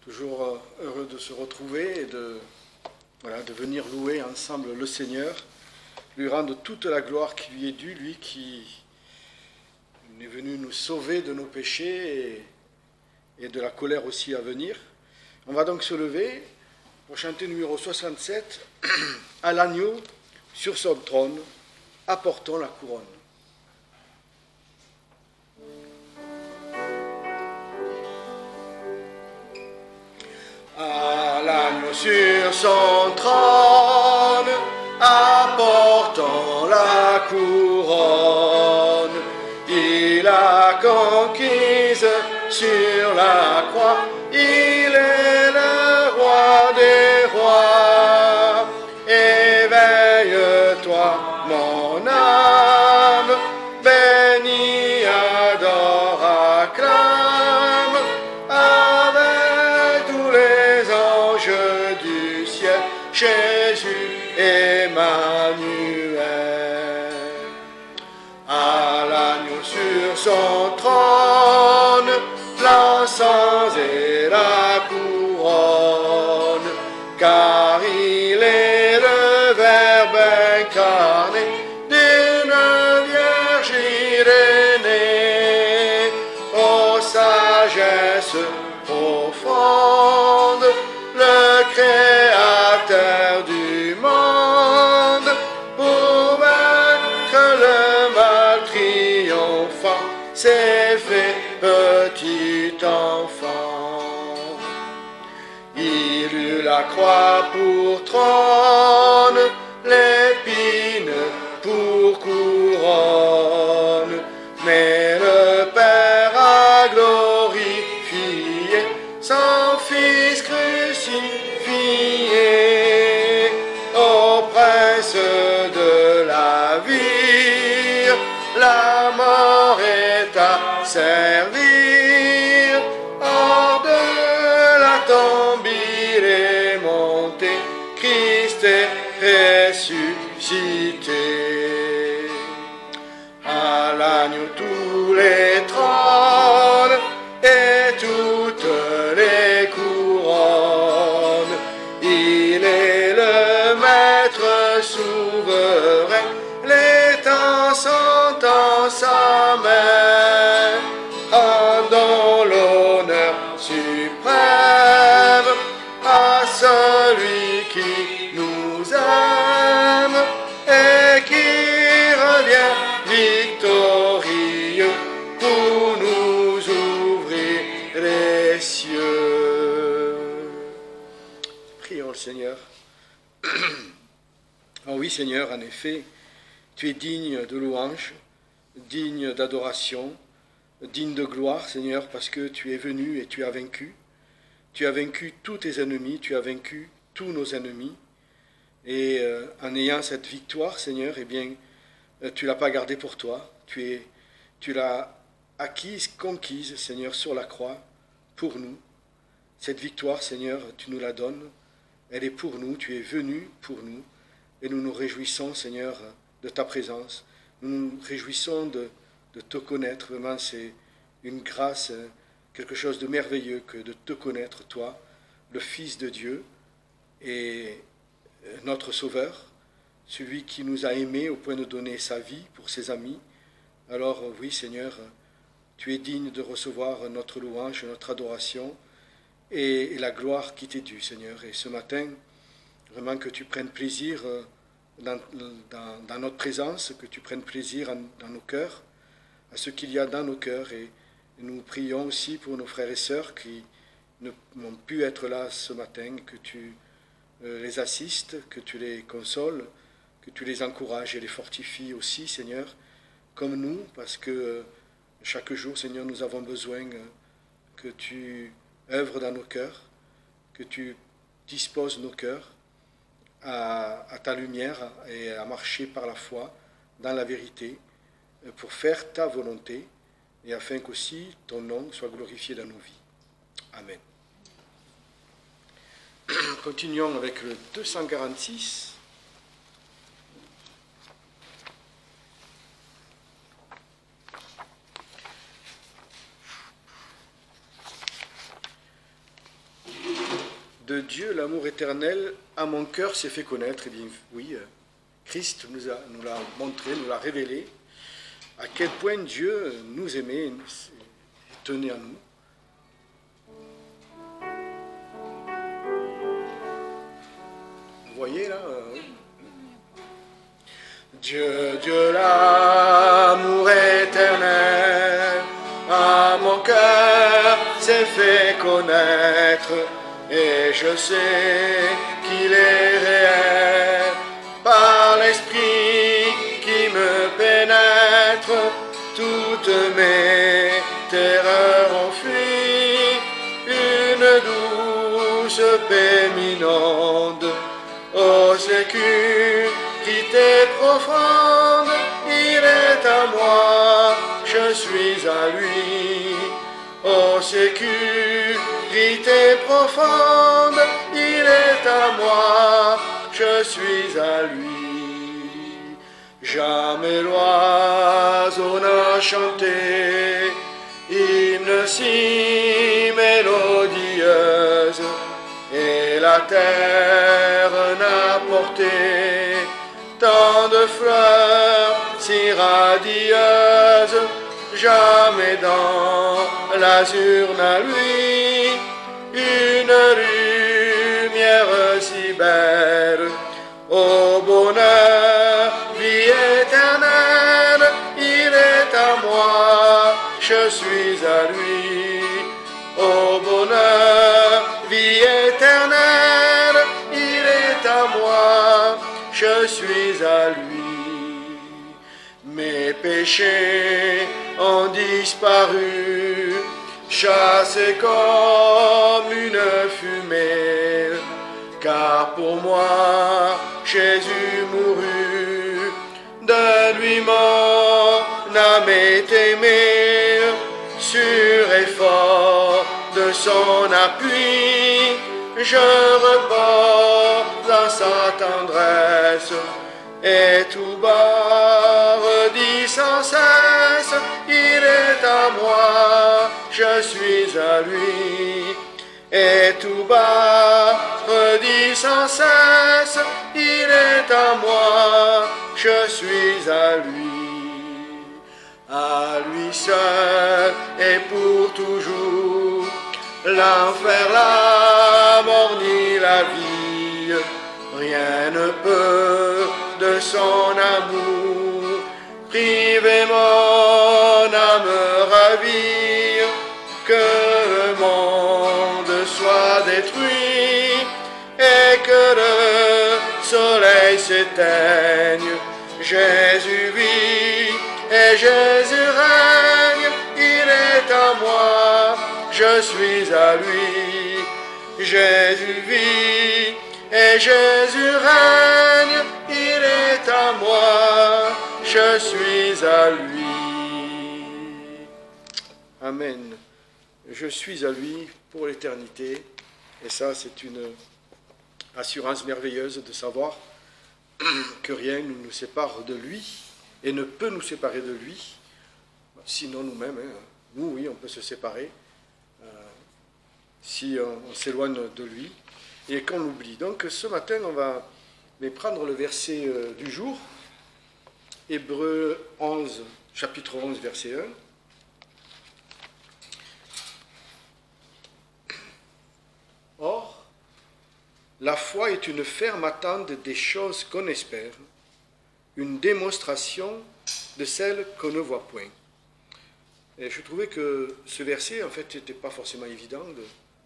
Toujours heureux de se retrouver et de venir louer ensemble le Seigneur, lui rendre toute la gloire qui lui est due, lui qui est venu nous sauver de nos péchés et de la colère aussi à venir. On va donc se lever pour chanter numéro 67, à l'agneau sur son trône, apportons la couronne. À l'agneau sur son trône, apportons la couronne. Il a conquise sur la croix, il est le roi des rois. Éveille-toi, mon âme, bénis, adore, acclame, avec tous les anges du ciel, Jésus Emmanuel. À l'agneau sur son trône, l'encens et la couronne, car il est le Verbe incarné d'une Vierge irénée, aux sagesses profonde, le Créateur du monde, pour vaincre le mal triomphant, s'est fait petit enfant. Il eut la croix pour trône, l'épine pour couronne, mais le Père a glorifié son Fils crucifié. Ô prince de la vie, la mort est à servir. Hors de la tombe il est monté, Christ est ressuscité. À l'agneau tous les trônes et toutes les couronnes, il est le maître souverain, les temps sont en sa main. Rendons l'honneur suprême à celui qui nous aime et qui revient victorieux pour nous ouvrir les cieux. Prions le Seigneur. Oh oui, Seigneur, en effet, tu es digne de louange, digne d'adoration, digne de gloire, Seigneur, parce que tu es venu et tu as vaincu. Tu as vaincu tous tes ennemis, tu as vaincu tous nos ennemis. Et en ayant cette victoire, Seigneur, eh bien, tu ne l'as pas gardée pour toi. Tu l'as acquise, conquise, Seigneur, sur la croix, pour nous. Cette victoire, Seigneur, tu nous la donnes. Elle est pour nous, tu es venu pour nous. Et nous nous réjouissons, Seigneur, de ta présence. Nous nous réjouissons de te connaître. Vraiment, c'est une grâce, quelque chose de merveilleux que de te connaître, toi, le Fils de Dieu et notre Sauveur, celui qui nous a aimés au point de donner sa vie pour ses amis. Alors oui, Seigneur, tu es digne de recevoir notre louange, notre adoration et la gloire qui t'est due, Seigneur. Et ce matin, vraiment que tu prennes plaisir dans notre présence, que tu prennes plaisir dans nos cœurs, à ce qu'il y a dans nos cœurs. Et nous prions aussi pour nos frères et sœurs qui n'ont pu être là ce matin, que tu les assistes, que tu les consoles, que tu les encourages et les fortifies aussi, Seigneur, comme nous, parce que chaque jour, Seigneur, nous avons besoin que tu œuvres dans nos cœurs, que tu disposes nos cœurs à ta lumière et à marcher par la foi dans la vérité pour faire ta volonté et afin qu'aussi ton nom soit glorifié dans nos vies. Amen. Continuons avec le 246. de Dieu, l'amour éternel, à mon cœur s'est fait connaître. Eh bien, oui, Christ nous l'a montré, nous l'a révélé, à quel point Dieu nous aimait et tenait à nous. Vous voyez là Dieu, l'amour éternel, à mon cœur s'est fait connaître, et je sais qu'il est réel, par l'esprit qui me pénètre, toutes mes terreurs ont fui, une douce paix m'inonde, ô sécurité profonde, il est à moi, je suis à lui. Ô sécurité profonde, il est à moi, je suis à lui. Jamais l'oiseau n'a chanté, hymne si mélodieuse, et la terre n'a porté tant de fleurs si radieuses, jamais dans l'azur n'a lui une lumière si belle. Ô bonheur, vie éternelle, il est à moi, je suis à lui. Ô bonheur, vie éternelle, il est à moi, je suis à lui. Mes péchés ont disparu, chassés comme une fumée, car pour moi Jésus mourut, de lui mon âme est aimée, sûr et fort de son appui, je repose à sa tendresse, et tout bas redit sans cesse, il est à moi, je suis à lui. Et tout bas redit sans cesse, il est à moi, je suis à lui. À lui seul et pour toujours, l'enfer, la mort ni la vie, rien ne peut de son amour priver mon âme ravie. Que le monde soit détruit et que le soleil s'éteigne, Jésus vit et Jésus règne, il est à moi, je suis à lui. Jésus vit et Jésus règne, il est à moi, je suis à lui. Amen. Je suis à lui pour l'éternité. Et ça, c'est une assurance merveilleuse de savoir que rien ne nous sépare de lui et ne peut nous séparer de lui. Sinon nous-mêmes, nous, oui, on peut se séparer si on s'éloigne de lui et qu'on l'oublie. Donc ce matin, on va prendre le verset du jour, Hébreux 11, chapitre 11, verset 1. Or, la foi est une ferme attente des choses qu'on espère, une démonstration de celles qu'on ne voit point. Et je trouvais que ce verset, en fait, n'était pas forcément évident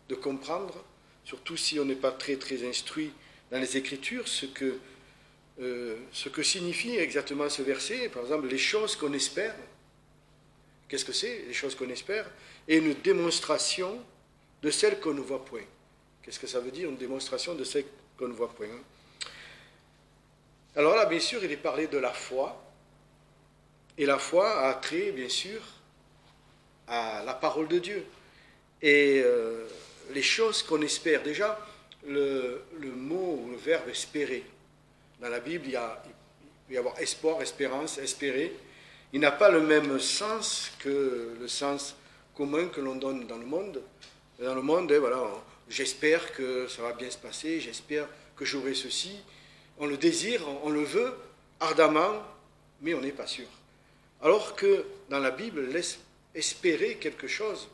de comprendre, surtout si on n'est pas très instruit dans les Écritures, ce que signifie exactement ce verset. Par exemple, les choses qu'on espère. Qu'est-ce que c'est, les choses qu'on espère? Et une démonstration de celles qu'on ne voit point. Qu'est-ce que ça veut dire, une démonstration de celles qu'on ne voit point? Alors là, bien sûr, il est parlé de la foi. Et la foi a trait, bien sûr, à la parole de Dieu. Et les choses qu'on espère. Déjà, le mot, le verbe espérer. Dans la Bible, il peut y avoir espoir, espérance, espérer. Il n'a pas le même sens que le sens commun que l'on donne dans le monde. dans le monde, voilà, j'espère que ça va bien se passer, j'espère que j'aurai ceci. On le désire, on le veut ardemment, mais on n'est pas sûr. Alors que dans la Bible, laisse espérer quelque chose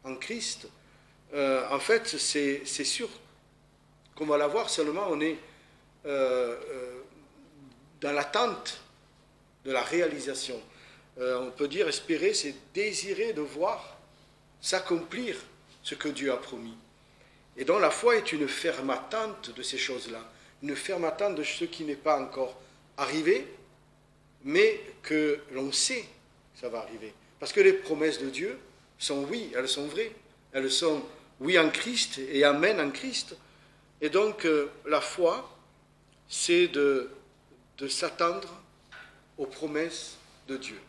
en Christ, en fait, c'est sûr qu'on va l'avoir, seulement on est dans l'attente de la réalisation. On peut dire espérer, c'est désirer de voir s'accomplir ce que Dieu a promis. Et donc la foi est une ferme attente de ces choses-là, une ferme attente de ce qui n'est pas encore arrivé, mais que l'on sait que ça va arriver. Parce que les promesses de Dieu sont oui, elles sont vraies, elles sont oui en Christ et amen en Christ. Et donc la foi, c'est de s'attendre aux promesses de Dieu.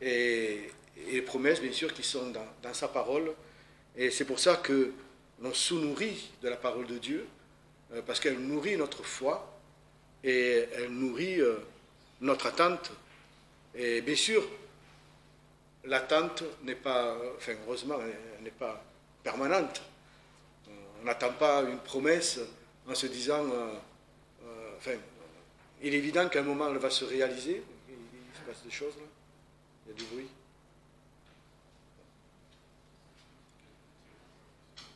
Et les promesses, bien sûr, qui sont dans sa parole. Et c'est pour ça que l'on sous-nourrit de la parole de Dieu, parce qu'elle nourrit notre foi et elle nourrit notre attente. Et bien sûr, l'attente n'est pas, enfin heureusement, elle n'est pas permanente. On n'attend pas une promesse en se disant, enfin, il est évident qu'à un moment elle va se réaliser. Il se passe des choses là. Il y a du bruit.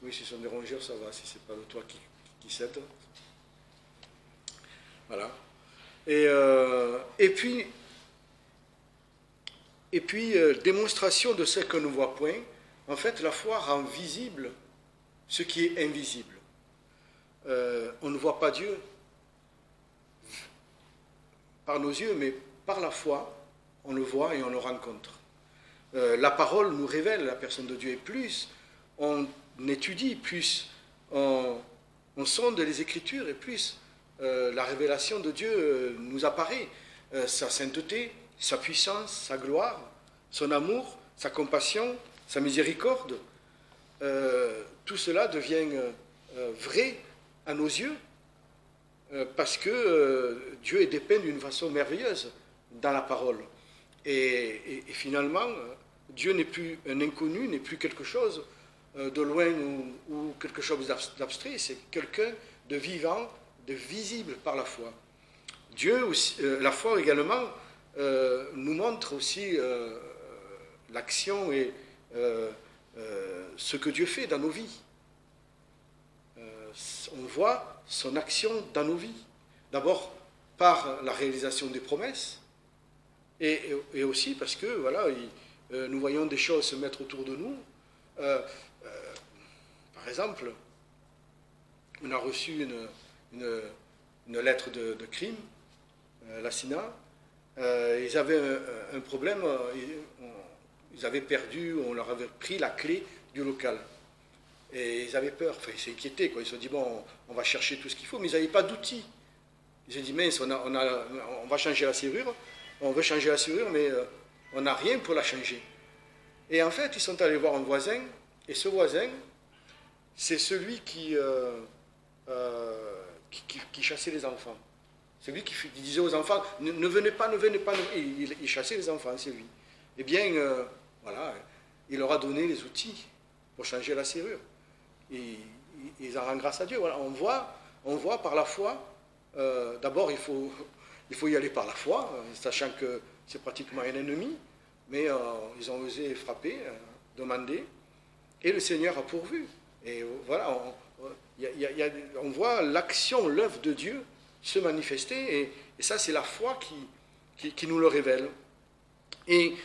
Oui, si ce sont des rongeurs, ça va, si ce n'est pas le toit qui cède. Voilà. Et puis, démonstration de ce que ne voit point, en fait, la foi rend visible ce qui est invisible. On ne voit pas Dieu par nos yeux, mais par la foi, on le voit et on le rencontre. La parole nous révèle la personne de Dieu, et plus on étudie, plus on sonde les Écritures, et plus la révélation de Dieu nous apparaît. Sa sainteté, sa puissance, sa gloire, son amour, sa compassion, sa miséricorde, tout cela devient vrai à nos yeux, parce que Dieu est dépeint d'une façon merveilleuse dans la parole. Et finalement, Dieu n'est plus un inconnu, n'est plus quelque chose de loin ou quelque chose d'abstrait, c'est quelqu'un de vivant, de visible par la foi. Dieu aussi, la foi également nous montre aussi l'action et ce que Dieu fait dans nos vies. On voit son action dans nos vies. D'abord par la réalisation des promesses, et aussi parce que voilà, nous voyons des choses se mettre autour de nous. Par exemple, on a reçu une lettre de crime, la SINA. Ils avaient un problème, ils avaient perdu, on leur avait pris la clé du local. Et ils avaient peur, enfin, ils s'inquiétaient, quoi. Ils se sont dit, bon, on va chercher tout ce qu'il faut, mais ils n'avaient pas d'outils. Ils se sont dit, mince, on va changer la serrure, on veut changer la serrure, mais on n'a rien pour la changer. Et en fait, ils sont allés voir un voisin, et ce voisin, c'est celui qui chassait les enfants. C'est lui qui disait aux enfants, ne venez pas, ne venez pas. Il chassait les enfants, c'est lui. Eh bien, voilà, il leur a donné les outils pour changer la serrure. Et ils en rendent grâce à Dieu. Voilà, on voit par la foi, d'abord il faut y aller par la foi, sachant que c'est pratiquement un ennemi, mais ils ont osé frapper, demander, et le Seigneur a pourvu. Et voilà, on voit l'action, l'œuvre de Dieu se manifester, et ça c'est la foi qui nous le révèle. Et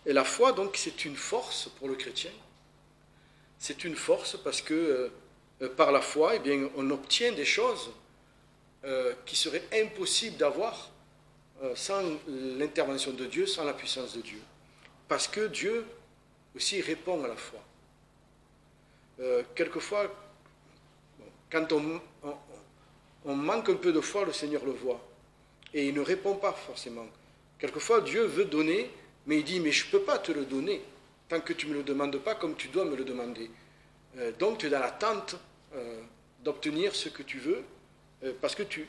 la foi, donc, c'est une force pour le chrétien. C'est une force parce que par la foi, eh bien, on obtient des choses qui seraient impossibles d'avoir sans l'intervention de Dieu, sans la puissance de Dieu. Parce que Dieu aussi répond à la foi. Quelquefois, quand on manque un peu de foi, le Seigneur le voit. Et il ne répond pas forcément. Quelquefois, Dieu veut donner, mais il dit, mais je ne peux pas te le donner tant que tu ne me le demandes pas comme tu dois me le demander. Donc tu es dans l'attente d'obtenir ce que tu veux, parce que tu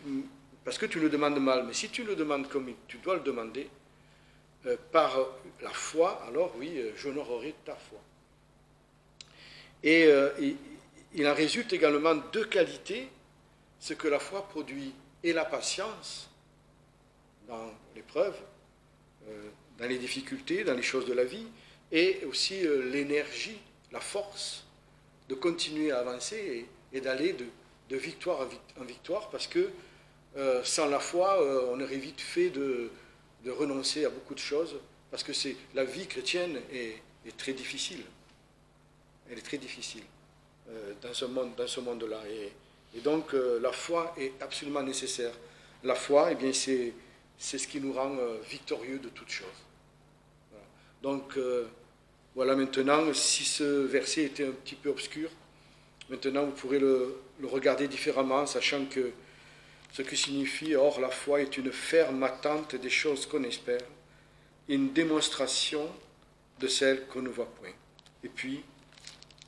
le demandes mal. Mais si tu le demandes comme tu dois le demander, par la foi, alors oui, j'honorerai ta foi. Et il en résulte également deux qualités, ce que la foi produit, et la patience dans l'épreuve, dans les difficultés, dans les choses de la vie, et aussi l'énergie, la force de continuer à avancer et d'aller de victoire en victoire, parce que sans la foi, on aurait vite fait de renoncer à beaucoup de choses, parce que la vie chrétienne est très difficile. Elle est très difficile dans ce monde-là. Et donc, la foi est absolument nécessaire. La foi, eh bien, c'est ce qui nous rend victorieux de toutes choses. Voilà. Donc, voilà maintenant, si ce verset était un petit peu obscur, maintenant vous pourrez le regarder différemment, sachant que ce que signifie, or la foi est une ferme attente des choses qu'on espère, une démonstration de celles qu'on ne voit point. Et puis,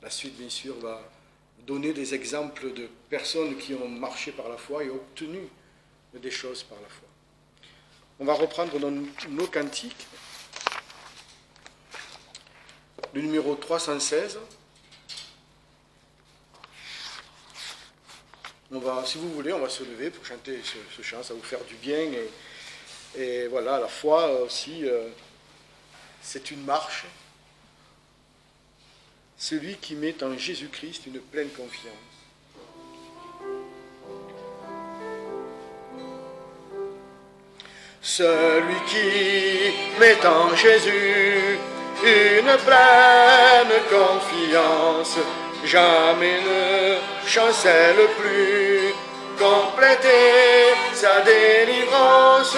la suite, bien sûr, va donner des exemples de personnes qui ont marché par la foi et obtenu des choses par la foi. On va reprendre dans nos cantiques, le numéro 316. Si vous voulez, on va se lever pour chanter ce chant, ça va vous faire du bien. Et voilà, la foi aussi, c'est une marche. Celui qui met en Jésus-Christ une pleine confiance. Celui qui met en Jésus une pleine confiance, jamais ne chancelle plus, compléter sa délivrance.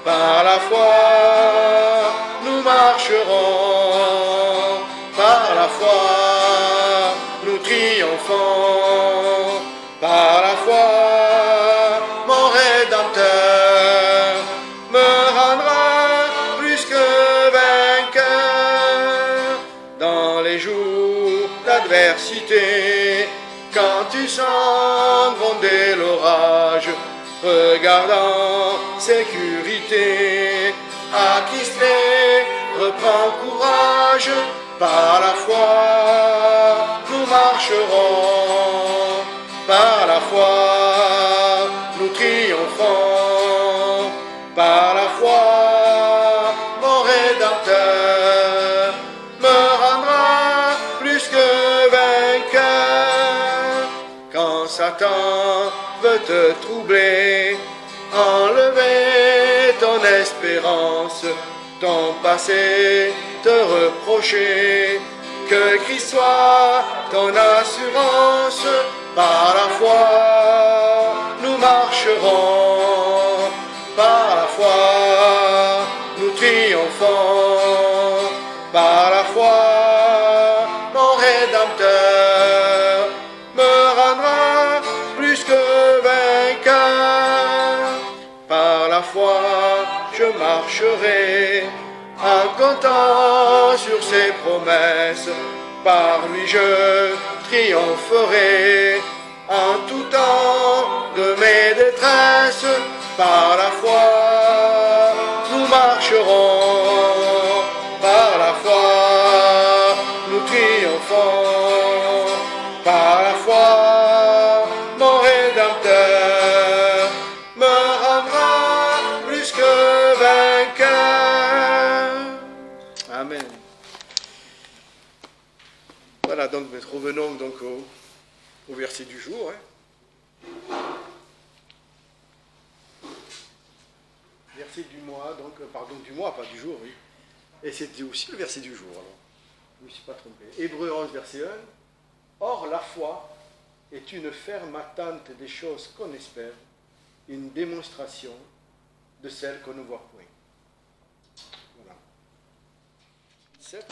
Par la foi, nous marcherons, par la foi, nous triomphons, par la foi, mon Rédempteur me rendra plus que vainqueur. Dans les jours d'adversité, quand tu sens gronder l'orage, regardant sécurité, attitré, reprends courage, par la foi, nous marcherons, par la foi, nous triomphons, par la foi, mon Rédempteur me rendra plus que vainqueur. Quand Satan veut te troubler, enlever ton espérance, ton passé te reprocher, que Christ soit ton assurance. Par la foi, nous marcherons, par la foi, nous triomphons, par la foi, mon Rédempteur me rendra plus que vainqueur. Par la foi, je marcherai en comptant sur ses promesses. Par lui je triompherai en tout temps de mes détresses. Par la foi, nous marcherons, par la foi, nous triomphons, par la foi, mon Rédempteur me rendra plus que vainqueur. Amen. Voilà, donc revenons donc au verset du jour. Verset du mois, donc, pardon, du mois, pas du jour, oui. Et c'était aussi le verset du jour, alors. Je ne me suis pas trompé. Hébreux 11, verset 1. Or, la foi est une ferme attente des choses qu'on espère, une démonstration de celles qu'on ne voit point. Voilà. 7.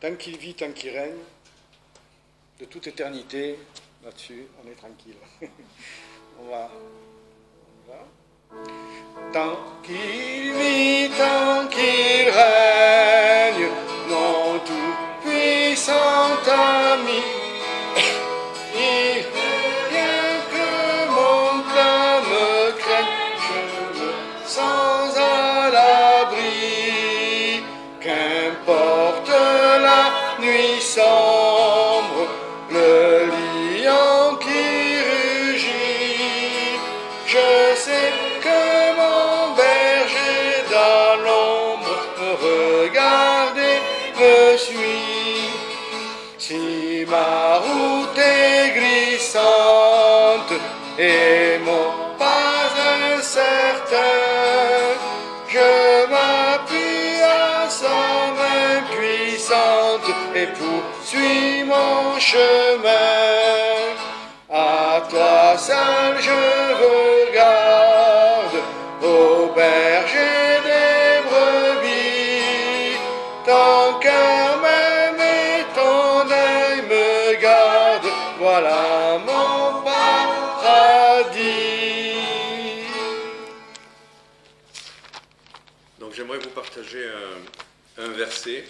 Tant qu'il vit, tant qu'il règne, de toute éternité, là-dessus, on est tranquille. On va. Tant qu'il vit, tant qu'il règne, regarder me suit. Si ma route est glissante et mon pas incertain, je m'appuie à sa main puissante et poursuis mon chemin. À toi seul je regarde, ô berger des brebis, ton cœur même et ton œil me gardent, voilà mon paradis. Donc j'aimerais vous partager un verset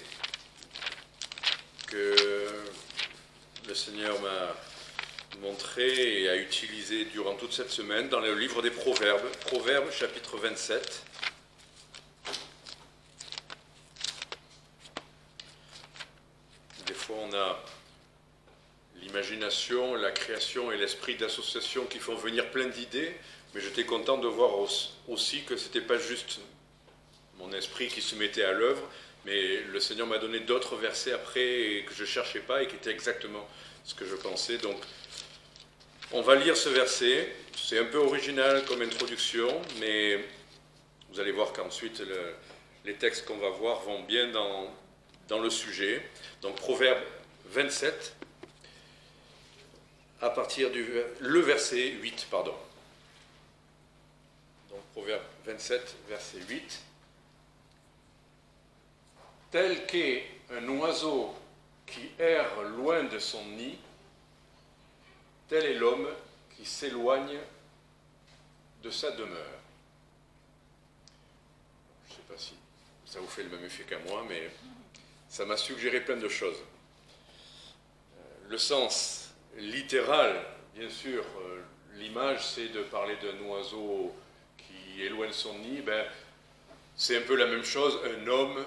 que le Seigneur m'a montré et a utilisé durant toute cette semaine dans le livre des Proverbes, Proverbes chapitre 27. Des fois on a l'imagination, la création et l'esprit d'association qui font venir plein d'idées, mais j'étais content de voir aussi que ce n'était pas juste mon esprit qui se mettait à l'œuvre, mais le Seigneur m'a donné d'autres versets après que je ne cherchais pas et qui étaient exactement ce que je pensais. Donc on va lire ce verset, c'est un peu original comme introduction, mais vous allez voir qu'ensuite les textes qu'on va voir vont bien dans le sujet. Donc Proverbe 27, à partir le verset 8, pardon. Donc Proverbe 27, verset 8. Tel qu'est un oiseau qui erre loin de son nid, tel est l'homme qui s'éloigne de sa demeure. Je ne sais pas si ça vous fait le même effet qu'à moi, mais ça m'a suggéré plein de choses. Le sens littéral, bien sûr, l'image, c'est de parler d'un oiseau qui éloigne son nid. C'est un peu la même chose, un homme,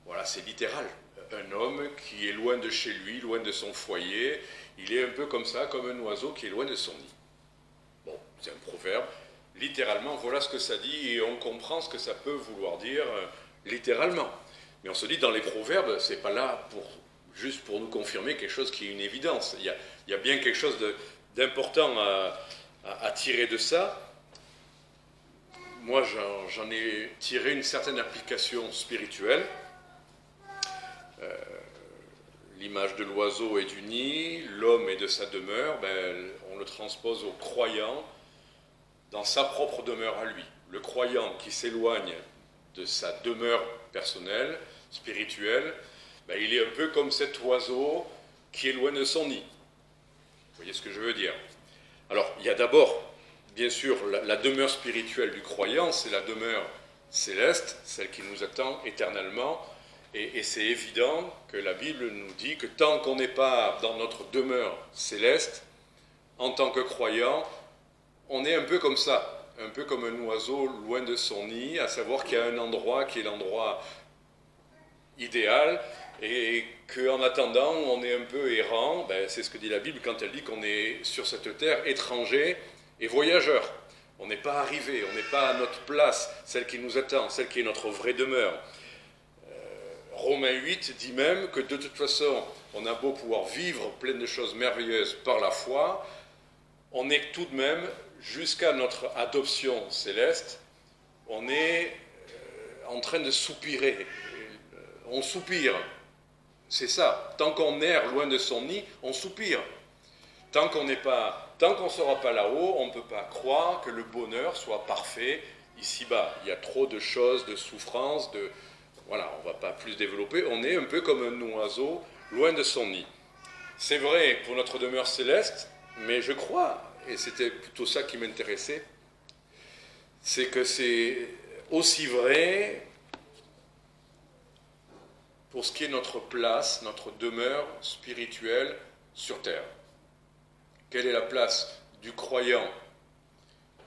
voilà, c'est littéral. Un homme qui est loin de chez lui, loin de son foyer, il est un peu comme ça, comme un oiseau qui est loin de son nid. Bon, c'est un proverbe. Littéralement, voilà ce que ça dit, et on comprend ce que ça peut vouloir dire littéralement. Mais on se dit, dans les proverbes, c'est pas là juste pour nous confirmer quelque chose qui est une évidence. Il y a bien quelque chose d'important à tirer de ça. Moi, j'en ai tiré une certaine application spirituelle. L'image de l'oiseau et du nid, l'homme et de sa demeure, on le transpose au croyant dans sa propre demeure à lui. Le croyant qui s'éloigne de sa demeure personnelle, spirituelle, il est un peu comme cet oiseau qui est loin de son nid. Vous voyez ce que je veux dire? Alors, il y a d'abord, bien sûr, la demeure spirituelle du croyant, c'est la demeure céleste, celle qui nous attend éternellement. Et c'est évident que la Bible nous dit que tant qu'on n'est pas dans notre demeure céleste, en tant que croyant, on est un peu comme ça, un peu comme un oiseau loin de son nid, à savoir qu'il y a un endroit qui est l'endroit idéal, et qu'en attendant, on est un peu errant. C'est ce que dit la Bible quand elle dit qu'on est sur cette terre étranger et voyageur. On n'est pas arrivé, on n'est pas à notre place, celle qui nous attend, celle qui est notre vraie demeure. Romains 8 dit même que de toute façon, on a beau pouvoir vivre plein de choses merveilleuses par la foi, on est tout de même, jusqu'à notre adoption céleste, on est en train de soupirer. On soupire. C'est ça. Tant qu'on erre loin de son nid, on soupire. Tant qu'on ne sera pas là-haut, on ne peut pas croire que le bonheur soit parfait ici-bas. Il y a trop de choses, de souffrances, voilà, on ne va pas plus développer. On est un peu comme un oiseau loin de son nid. C'est vrai pour notre demeure céleste, mais je crois, et c'était plutôt ça qui m'intéressait, c'est que c'est aussi vrai pour ce qui est notre place, notre demeure spirituelle sur terre. Quelle est la place du croyant?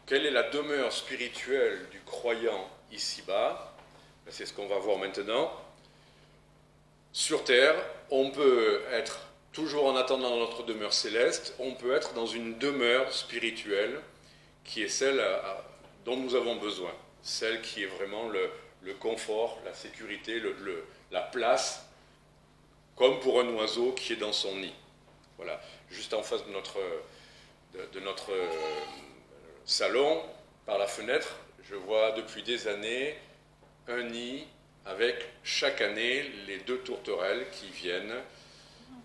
Quelle est la demeure spirituelle du croyant ici-bas? C'est ce qu'on va voir maintenant. Sur terre, on peut être toujours en attendant notre demeure céleste, on peut être dans une demeure spirituelle qui est celle dont nous avons besoin, celle qui est vraiment le confort, la sécurité, la place, comme pour un oiseau qui est dans son nid. Voilà, juste en face de notre salon, par la fenêtre, je vois depuis des années un nid avec chaque année les 2 tourterelles qui viennent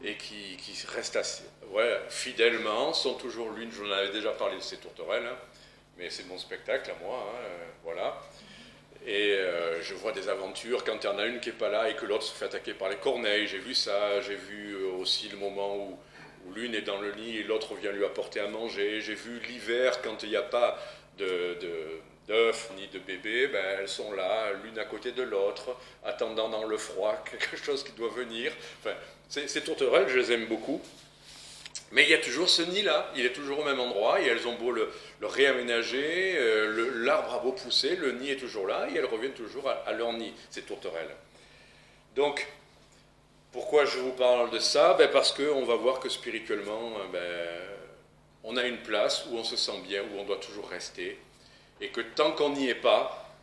et qui restent assez, fidèlement, sont toujours l'une, j'en avais déjà parlé de ces tourterelles, hein, mais c'est mon spectacle à moi, hein, voilà. Et je vois des aventures quand il y en a une qui n'est pas là et que l'autre se fait attaquer par les corneilles, j'ai vu ça, j'ai vu aussi le moment où l'une est dans le nid et l'autre vient lui apporter à manger, j'ai vu l'hiver quand il n'y a pas d'œufs ni de bébés, ben, elles sont là, l'une à côté de l'autre, attendant dans le froid quelque chose qui doit venir. Enfin, ces tourterelles, je les aime beaucoup. Mais il y a toujours ce nid-là, il est toujours au même endroit, et elles ont beau le réaménager, l'arbre a beau pousser, le nid est toujours là, et elles reviennent toujours à leur nid, ces tourterelles. Donc, pourquoi je vous parle de ça? Parce qu'on va voir que spirituellement, on a une place où on se sent bien, où on doit toujours rester, et que tant qu'on n'y est pas,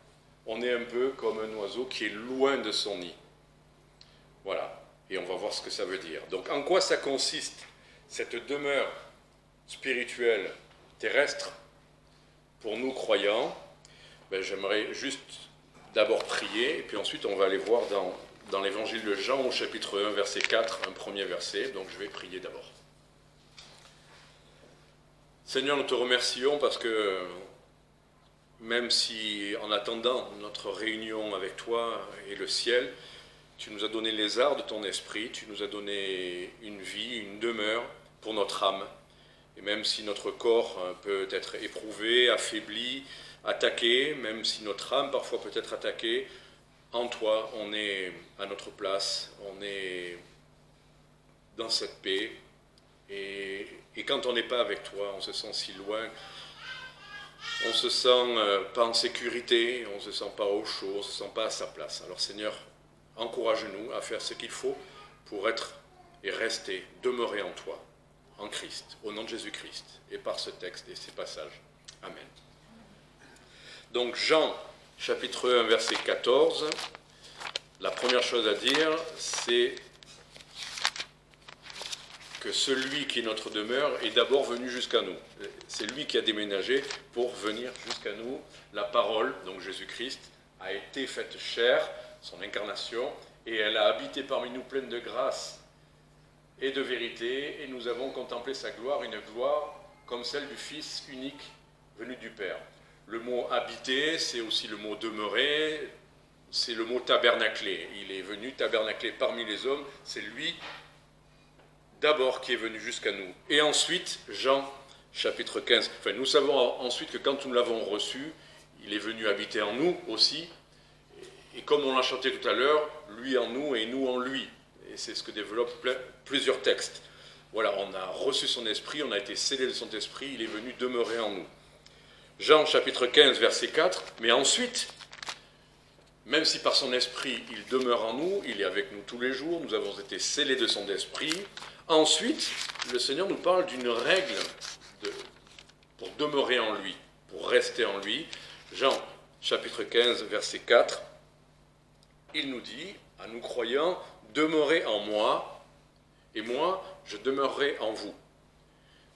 on est un peu comme un oiseau qui est loin de son nid. Voilà, et on va voir ce que ça veut dire. Donc, en quoi ça consiste, cette demeure spirituelle terrestre pour nous croyants? J'aimerais juste d'abord prier, et puis ensuite on va aller voir dans l'évangile de Jean au chapitre 1, verset 4, un premier verset. Donc je vais prier d'abord. Seigneur, nous te remercions parce que même si en attendant notre réunion avec toi et le ciel, tu nous as donné les arts de ton esprit, tu nous as donné une vie, une demeure pour notre âme. Et même si notre corps peut être éprouvé, affaibli, attaqué, même si notre âme parfois peut être attaquée, en toi, on est à notre place, on est dans cette paix. Et quand on n'est pas avec toi, on se sent si loin, on ne se sent pas en sécurité, on ne se sent pas au chaud, on ne se sent pas à sa place. Alors Seigneur, encourage-nous à faire ce qu'il faut pour être et rester, demeurer en toi, en Christ, au nom de Jésus-Christ, et par ce texte et ces passages. Amen. Donc Jean, chapitre 1, verset 14, la première chose à dire, c'est que celui qui est notre demeure est d'abord venu jusqu'à nous. C'est lui qui a déménagé pour venir jusqu'à nous. La parole, donc Jésus-Christ, a été faite chair, son incarnation, et elle a habité parmi nous pleine de grâce et de vérité, et nous avons contemplé sa gloire, une gloire comme celle du Fils unique venu du Père. Le mot habiter, c'est aussi le mot demeurer, c'est le mot tabernacler. Il est venu tabernacler parmi les hommes, c'est lui d'abord qui est venu jusqu'à nous. Et ensuite, Jean, chapitre 15, nous savons ensuite que quand nous l'avons reçu, il est venu habiter en nous aussi, et comme on l'a chanté tout à l'heure, lui en nous et nous en lui. Et c'est ce que développent plusieurs textes. Voilà, on a reçu son esprit, on a été scellé de son esprit, il est venu demeurer en nous. Jean chapitre 15, verset 4, mais ensuite, même si par son esprit il demeure en nous, il est avec nous tous les jours, nous avons été scellés de son esprit, ensuite, le Seigneur nous parle d'une règle pour demeurer en lui, pour rester en lui. Jean chapitre 15, verset 4, il nous dit, à nous croyants, demeurez en moi, et moi, je demeurerai en vous.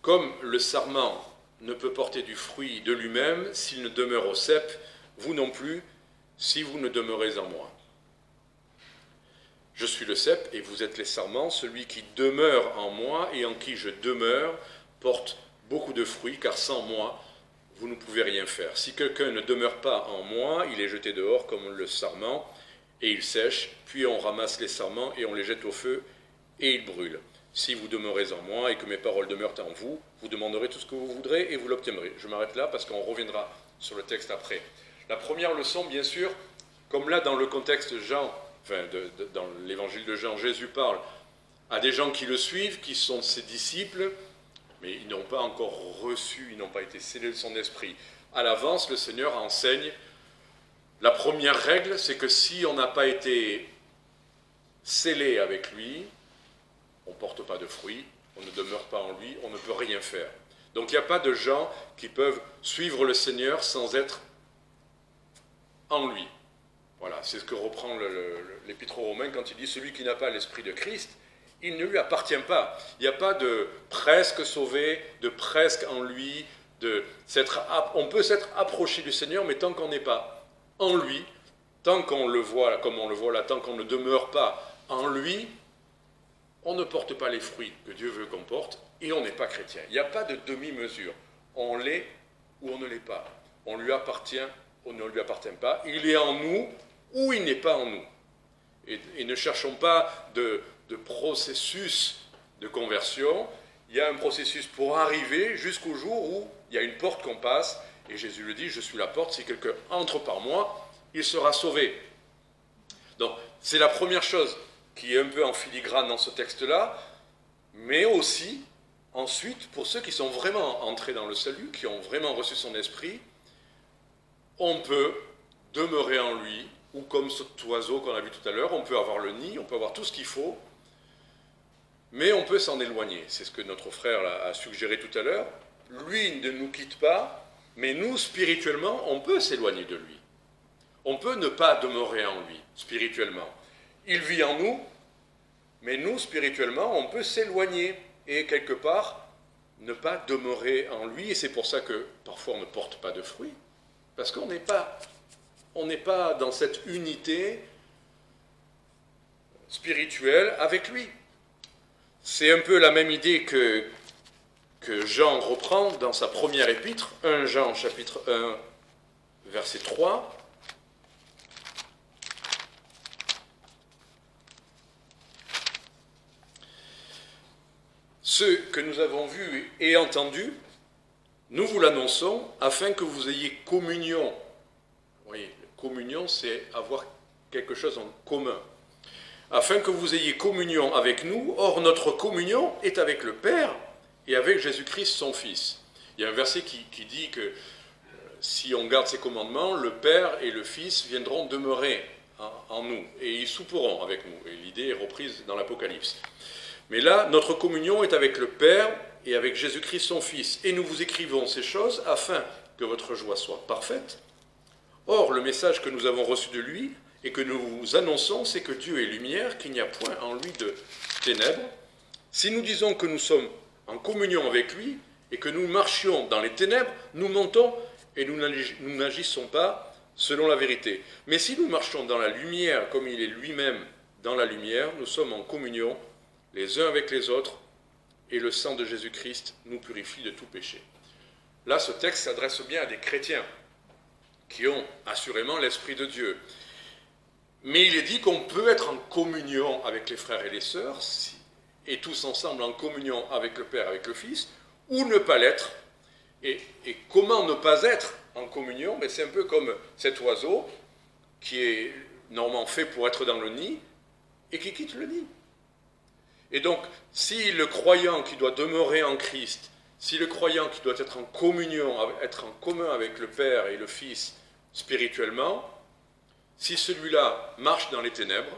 Comme le sarment ne peut porter du fruit de lui-même s'il ne demeure au cep, vous non plus, si vous ne demeurez en moi. Je suis le cep et vous êtes les sarments, celui qui demeure en moi et en qui je demeure porte beaucoup de fruits, car sans moi, vous ne pouvez rien faire. Si quelqu'un ne demeure pas en moi, il est jeté dehors comme le sarment, et il sèche, puis on ramasse les sarments et on les jette au feu, et ils brûlent. Si vous demeurez en moi et que mes paroles demeurent en vous, vous demanderez tout ce que vous voudrez et vous l'obtiendrez. Je m'arrête là parce qu'on reviendra sur le texte après. La première leçon, bien sûr, comme là dans le contexte Jean, dans l'évangile de Jean, Jésus parle à des gens qui le suivent, qui sont ses disciples, mais ils n'ont pas encore reçu, ils n'ont pas été scellés de son esprit. À l'avance, le Seigneur enseigne. La première règle, c'est que si on n'a pas été scellé avec lui, on ne porte pas de fruits, on ne demeure pas en lui, on ne peut rien faire. Donc il n'y a pas de gens qui peuvent suivre le Seigneur sans être en lui. Voilà, c'est ce que reprend l'Épître aux Romains quand il dit « Celui qui n'a pas l'Esprit de Christ, il ne lui appartient pas. » Il n'y a pas de presque sauvé, de presque en lui. On peut s'être approché du Seigneur, mais tant qu'on n'est pas en lui, tant qu'on le voit comme on le voit là, tant qu'on ne demeure pas en lui, on ne porte pas les fruits que Dieu veut qu'on porte, et on n'est pas chrétien. Il n'y a pas de demi-mesure. On l'est ou on ne l'est pas. On lui appartient ou ne lui appartient pas. Il est en nous ou il n'est pas en nous. Et ne cherchons pas de processus de conversion. Il y a un processus pour arriver jusqu'au jour où il y a une porte qu'on passe, et Jésus le dit, je suis la porte, si quelqu'un entre par moi, il sera sauvé. Donc, c'est la première chose qui est un peu en filigrane dans ce texte-là, mais aussi, ensuite, pour ceux qui sont vraiment entrés dans le salut, qui ont vraiment reçu son esprit, on peut demeurer en lui, ou comme cet oiseau qu'on a vu tout à l'heure, on peut avoir le nid, on peut avoir tout ce qu'il faut, mais on peut s'en éloigner. C'est ce que notre frère a suggéré tout à l'heure. Lui ne nous quitte pas, mais nous, spirituellement, on peut s'éloigner de lui. On peut ne pas demeurer en lui, spirituellement. Il vit en nous, mais nous, spirituellement, on peut s'éloigner et, quelque part, ne pas demeurer en lui. Et c'est pour ça que, parfois, on ne porte pas de fruits, parce qu'on n'est pas dans cette unité spirituelle avec lui. C'est un peu la même idée que Jean reprend dans sa première épître, 1 Jean chapitre 1, verset 3. Ce que nous avons vu et entendu, nous vous l'annonçons afin que vous ayez communion. Oui, communion, c'est avoir quelque chose en commun. Afin que vous ayez communion avec nous. Or, notre communion est avec le Père et avec Jésus-Christ, son Fils. Il y a un verset qui dit que si on garde ses commandements, le Père et le Fils viendront demeurer en nous et ils souperont avec nous. Et l'idée est reprise dans l'Apocalypse. Mais là, notre communion est avec le Père et avec Jésus-Christ, son Fils. Et nous vous écrivons ces choses afin que votre joie soit parfaite. Or, le message que nous avons reçu de lui et que nous vous annonçons, c'est que Dieu est lumière, qu'il n'y a point en lui de ténèbres. Si nous disons que nous sommes en communion avec lui et que nous marchions dans les ténèbres, nous mentons et nous n'agissons pas selon la vérité. Mais si nous marchons dans la lumière comme il est lui-même dans la lumière, nous sommes en communion les uns avec les autres, et le sang de Jésus-Christ nous purifie de tout péché. Là, ce texte s'adresse bien à des chrétiens qui ont assurément l'Esprit de Dieu. Mais il est dit qu'on peut être en communion avec les frères et les sœurs, et tous ensemble en communion avec le Père, avec le Fils, ou ne pas l'être. Et comment ne pas être en communion? C'est un peu comme cet oiseau qui est normalement fait pour être dans le nid, et qui quitte le nid. Et donc, si le croyant qui doit demeurer en Christ, si le croyant qui doit être en communion, être en commun avec le Père et le Fils spirituellement, si celui-là marche dans les ténèbres,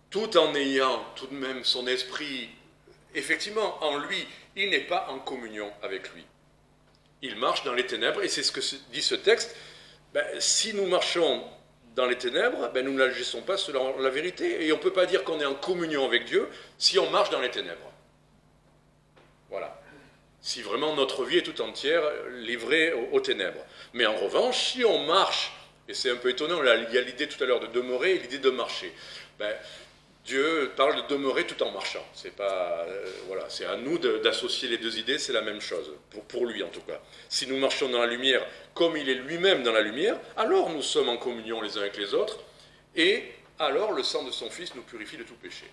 tout en ayant tout de même son esprit, effectivement, en lui, il n'est pas en communion avec lui. Il marche dans les ténèbres, et c'est ce que dit ce texte. Si nous marchons dans les ténèbres, nous n'agissons pas selon la vérité. Et on ne peut pas dire qu'on est en communion avec Dieu si on marche dans les ténèbres. Voilà. Si vraiment notre vie est tout entière livrée aux ténèbres. Mais en revanche, si on marche, et c'est un peu étonnant, là, il y a l'idée tout à l'heure de demeurer et l'idée de marcher. Dieu parle de demeurer tout en marchant. C'est pas, voilà, c'est à nous d'associer les deux idées, c'est la même chose, pour lui en tout cas. Si nous marchons dans la lumière comme il est lui-même dans la lumière, alors nous sommes en communion les uns avec les autres, et alors le sang de son Fils nous purifie de tout péché.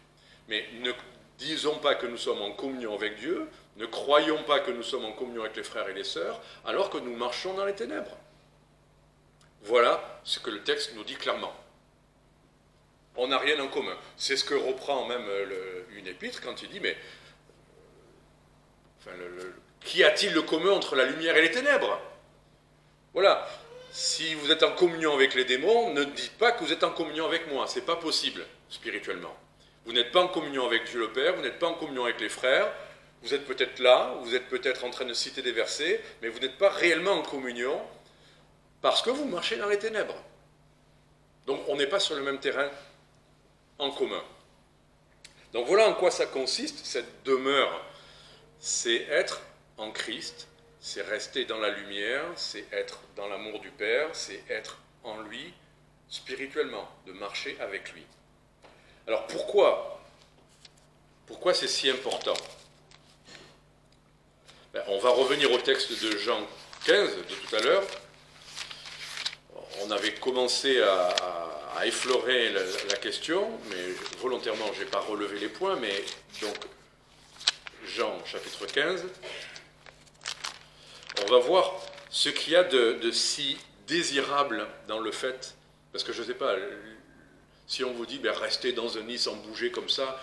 Mais ne disons pas que nous sommes en communion avec Dieu, ne croyons pas que nous sommes en communion avec les frères et les sœurs, alors que nous marchons dans les ténèbres. Voilà ce que le texte nous dit clairement. On n'a rien en commun. C'est ce que reprend même une épître quand il dit, mais qu'y a-t-il de commun entre la lumière et les ténèbres? Voilà. Si vous êtes en communion avec les démons, ne dites pas que vous êtes en communion avec moi. Ce n'est pas possible, spirituellement. Vous n'êtes pas en communion avec Dieu le Père, vous n'êtes pas en communion avec les frères, vous êtes peut-être là, vous êtes peut-être en train de citer des versets, mais vous n'êtes pas réellement en communion parce que vous marchez dans les ténèbres. Donc on n'est pas sur le même terrain en commun. Donc voilà en quoi ça consiste, cette demeure. C'est être en Christ, c'est rester dans la lumière, c'est être dans l'amour du Père, c'est être en lui spirituellement, de marcher avec lui. Alors pourquoi c'est si important? On va revenir au texte de Jean 15 de tout à l'heure. On avait commencé à effleurer la question, mais volontairement je n'ai pas relevé les points, mais donc Jean chapitre 15, on va voir ce qu'il y a de si désirable dans le fait, parce que je ne sais pas, si on vous dit restez dans un nid sans bouger comme ça,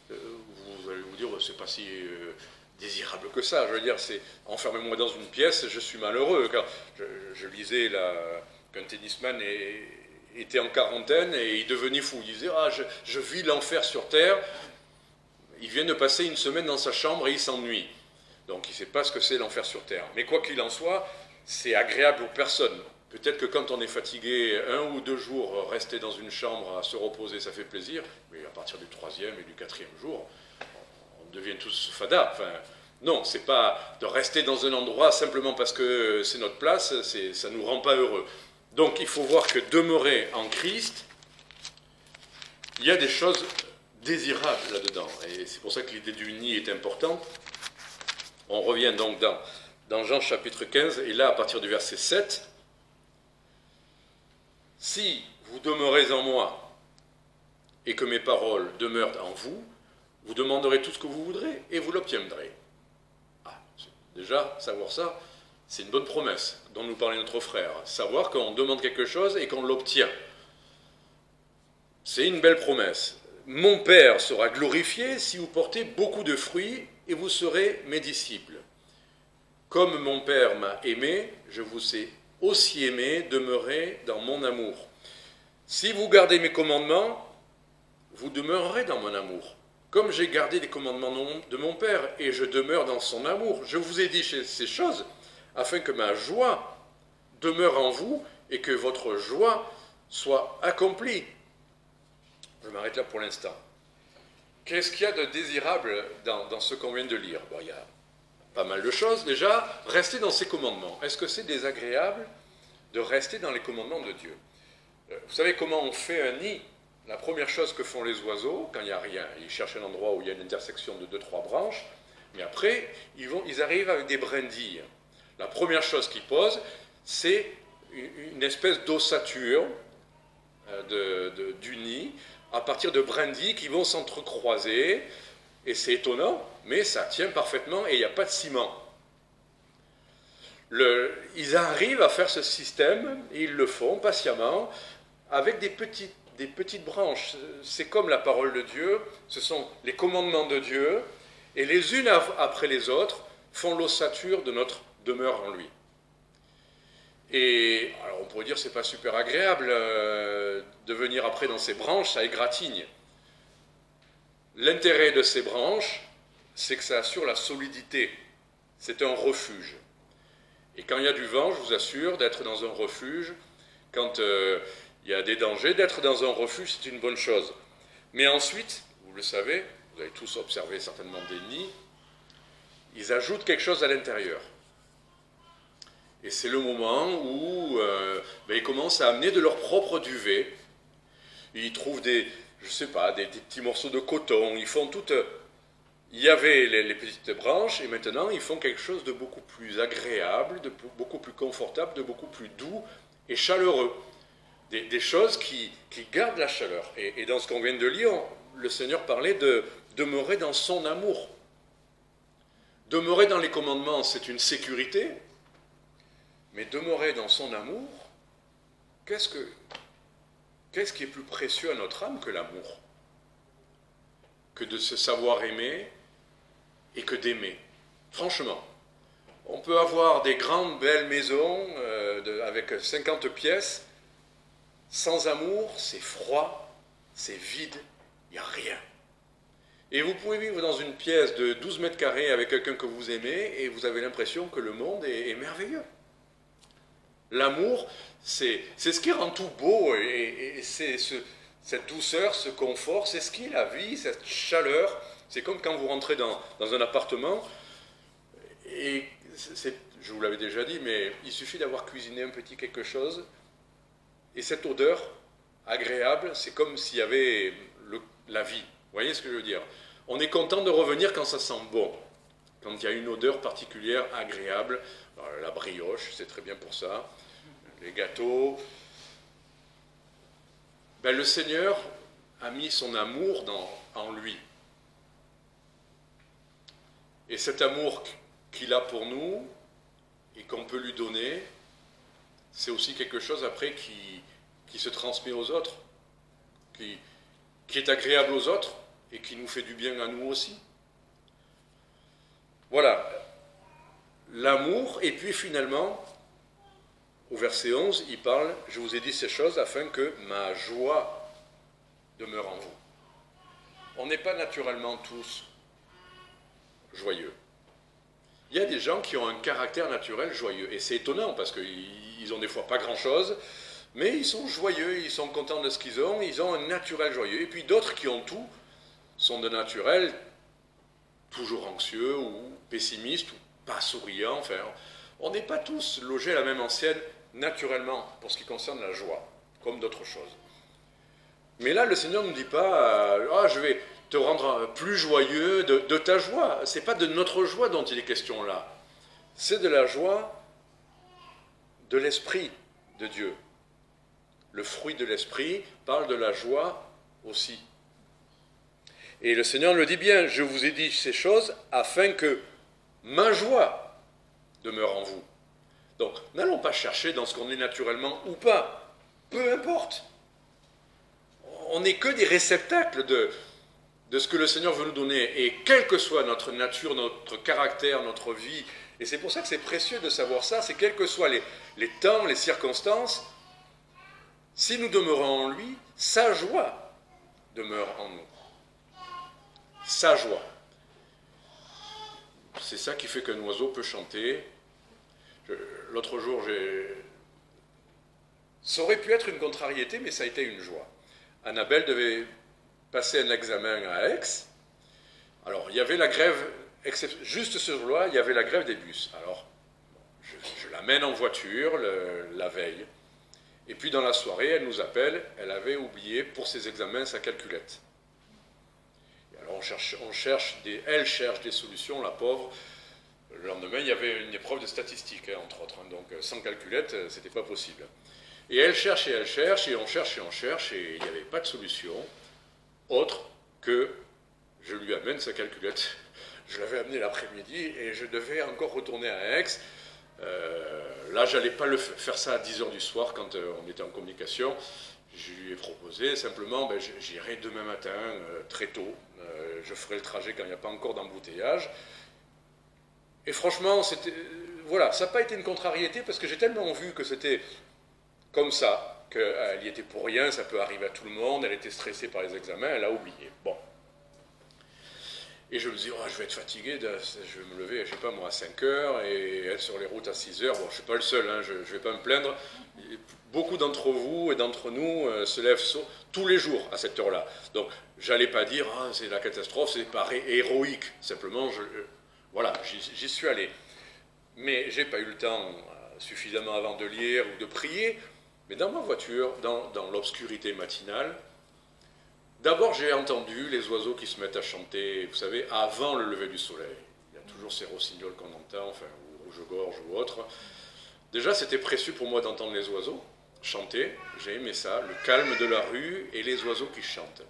vous allez vous dire c'est pas si désirable que ça. Je veux dire, c'est enfermez-moi dans une pièce, je suis malheureux. Car je lisais qu'un tennisman était en quarantaine et il devenait fou. Il disait je vis l'enfer sur terre. Il vient de passer une semaine dans sa chambre et il s'ennuie. Donc il ne sait pas ce que c'est l'enfer sur terre. Mais quoi qu'il en soit, c'est agréable pour personne. Peut-être que quand on est fatigué, 1 ou 2 jours, rester dans une chambre à se reposer, ça fait plaisir. Mais à partir du 3e et du 4e jour, on devient tous fada. Enfin, non, c'est pas de rester dans un endroit simplement parce que c'est notre place, ça ne nous rend pas heureux. Donc il faut voir que demeurer en Christ, il y a des choses désirables là-dedans. Et c'est pour ça que l'idée du nid est importante. On revient donc dans Jean chapitre 15, et là à partir du verset 7, « Si vous demeurez en moi, et que mes paroles demeurent en vous, vous demanderez tout ce que vous voudrez, et vous l'obtiendrez. » Déjà, savoir ça, c'est une bonne promesse dont nous parlait notre frère. Savoir qu'on demande quelque chose et qu'on l'obtient. C'est une belle promesse. « Mon Père sera glorifié si vous portez beaucoup de fruits, et vous serez mes disciples. Comme mon Père m'a aimé, je vous ai aussi aimé, demeurez dans mon amour. Si vous gardez mes commandements, vous demeurerez dans mon amour. Comme j'ai gardé les commandements de mon Père, et je demeure dans son amour. Je vous ai dit ces choses, afin que ma joie demeure en vous, et que votre joie soit accomplie. » Je m'arrête là pour l'instant. Qu'est-ce qu'il y a de désirable dans ce qu'on vient de lire? Il y a pas mal de choses. Déjà, rester dans ses commandements. Est-ce que c'est désagréable de rester dans les commandements de Dieu? Vous savez comment on fait un nid? La première chose que font les oiseaux, quand il n'y a rien, ils cherchent un endroit où il y a une intersection de 2-3 branches, mais après, ils arrivent avec des brindilles. La première chose qu'ils posent, c'est une espèce d'ossature du nid, à partir de brindilles qui vont s'entrecroiser, et c'est étonnant, mais ça tient parfaitement et il n'y a pas de ciment. Ils arrivent à faire ce système, et ils le font patiemment, avec des petites branches. C'est comme la parole de Dieu, ce sont les commandements de Dieu, et les unes après les autres font l'ossature de notre demeure en lui. Et alors on pourrait dire que ce n'est pas super agréable de venir après dans ces branches, ça égratigne. L'intérêt de ces branches, c'est que ça assure la solidité. C'est un refuge. Et quand il y a du vent, je vous assure, d'être dans un refuge, quand il y a des dangers, d'être dans un refuge, c'est une bonne chose. Mais ensuite, vous le savez, vous avez tous observé certainement des nids, ils ajoutent quelque chose à l'intérieur. Et c'est le moment où ils commencent à amener de leur propre duvet. Ils trouvent des petits morceaux de coton. Ils font tout. Il y avait les petites branches, et maintenant ils font quelque chose de beaucoup plus agréable, de beaucoup plus confortable, de beaucoup plus doux et chaleureux. Des choses qui gardent la chaleur. Et dans ce qu'on vient de lire, le Seigneur parlait de demeurer dans son amour. Demeurer dans les commandements, c'est une sécurité. Mais demeurer dans son amour, qu'est-ce qui est plus précieux à notre âme que l'amour? Que de se savoir aimer et que d'aimer. Franchement, on peut avoir des grandes belles maisons avec 50 pièces, sans amour, c'est froid, c'est vide, il n'y a rien. Et vous pouvez vivre dans une pièce de 12 mètres carrés avec quelqu'un que vous aimez et vous avez l'impression que le monde est merveilleux. L'amour, c'est ce qui rend tout beau, et c'est cette douceur, ce confort, c'est ce qui est la vie, cette chaleur. C'est comme quand vous rentrez dans un appartement, et je vous l'avais déjà dit, mais il suffit d'avoir cuisiné un petit quelque chose, et cette odeur agréable, c'est comme s'il y avait la vie. Vous voyez ce que je veux dire? On est content de revenir quand ça sent bon, quand il y a une odeur particulière, agréable. Alors, la brioche, c'est très bien pour ça, les gâteaux. Ben, le Seigneur a mis son amour en lui. Et cet amour qu'il a pour nous et qu'on peut lui donner, c'est aussi quelque chose après qui se transmet aux autres, qui est agréable aux autres et qui nous fait du bien à nous aussi. Voilà, l'amour, et puis finalement, au verset 11, il parle, je vous ai dit ces choses afin que ma joie demeure en vous. On n'est pas naturellement tous joyeux. Il y a des gens qui ont un caractère naturel joyeux, et c'est étonnant parce qu'ils ont des fois pas grand-chose, mais ils sont joyeux, ils sont contents de ce qu'ils ont un naturel joyeux. Et puis d'autres qui ont tout sont de naturel toujours anxieux ou pessimistes ou pas souriants. Enfin, on n'est pas tous logés à la même ancienne naturellement pour ce qui concerne la joie, comme d'autres choses. Mais là, le Seigneur ne nous dit pas je vais te rendre plus joyeux de ta joie. Ce n'est pas de notre joie dont il est question là. C'est de la joie de l'Esprit de Dieu. Le fruit de l'Esprit parle de la joie aussi. Et le Seigneur le dit bien, je vous ai dit ces choses afin que ma joie demeure en vous. Donc, n'allons pas chercher dans ce qu'on est naturellement ou pas. Peu importe. On n'est que des réceptacles de ce que le Seigneur veut nous donner. Et quelle que soit notre nature, notre caractère, notre vie, et c'est pour ça que c'est précieux de savoir ça, c'est quels que soient les temps, les circonstances, si nous demeurons en lui, sa joie demeure en nous. Sa joie. C'est ça qui fait qu'un oiseau peut chanter. L'autre jour, ça aurait pu être une contrariété, mais ça a été une joie. Annabelle devait passer un examen à Aix. Alors, il y avait la grève, juste ce jour-là, il y avait la grève des bus. Alors, je l'amène en voiture la veille. Et puis, dans la soirée, elle nous appelle, elle avait oublié pour ses examens sa calculette. Alors elle cherche des solutions, la pauvre. Le lendemain, il y avait une épreuve de statistiques, entre autres. Donc, sans calculette, c'était pas possible. Et elle cherche, et on cherche, et il n'y avait pas de solution autre que je lui amène sa calculette. Je l'avais amenée l'après-midi, et je devais encore retourner à Aix. Là, j'allais pas faire ça à 10h du soir, quand on était en communication. Je lui ai proposé simplement, j'irai demain matin, très tôt. Je ferai le trajet quand il n'y a pas encore d'embouteillage. Et franchement, voilà, ça n'a pas été une contrariété parce que j'ai tellement vu que c'était comme ça, qu'elle y était pour rien, ça peut arriver à tout le monde, elle était stressée par les examens, elle a oublié. Bon. Et je me dis, je vais être fatigué, je vais me lever, je ne sais pas moi, à 5h et être sur les routes à 6h. Bon, je ne suis pas le seul, je ne vais pas me plaindre. Beaucoup d'entre vous et d'entre nous se lèvent tous les jours à cette heure-là. Donc, j'allais pas dire, c'est la catastrophe, c'est pas héroïque. Simplement, voilà, j'y suis allé. Mais j'ai pas eu le temps suffisamment avant de lire ou de prier. Mais dans ma voiture, dans l'obscurité matinale, d'abord j'ai entendu les oiseaux qui se mettent à chanter, vous savez, avant le lever du soleil. Il y a toujours ces rossignols qu'on entend, enfin, ou rouge-gorge ou autre. Déjà, c'était précieux pour moi d'entendre les oiseaux chanter, j'ai aimé ça, le calme de la rue et les oiseaux qui chantent.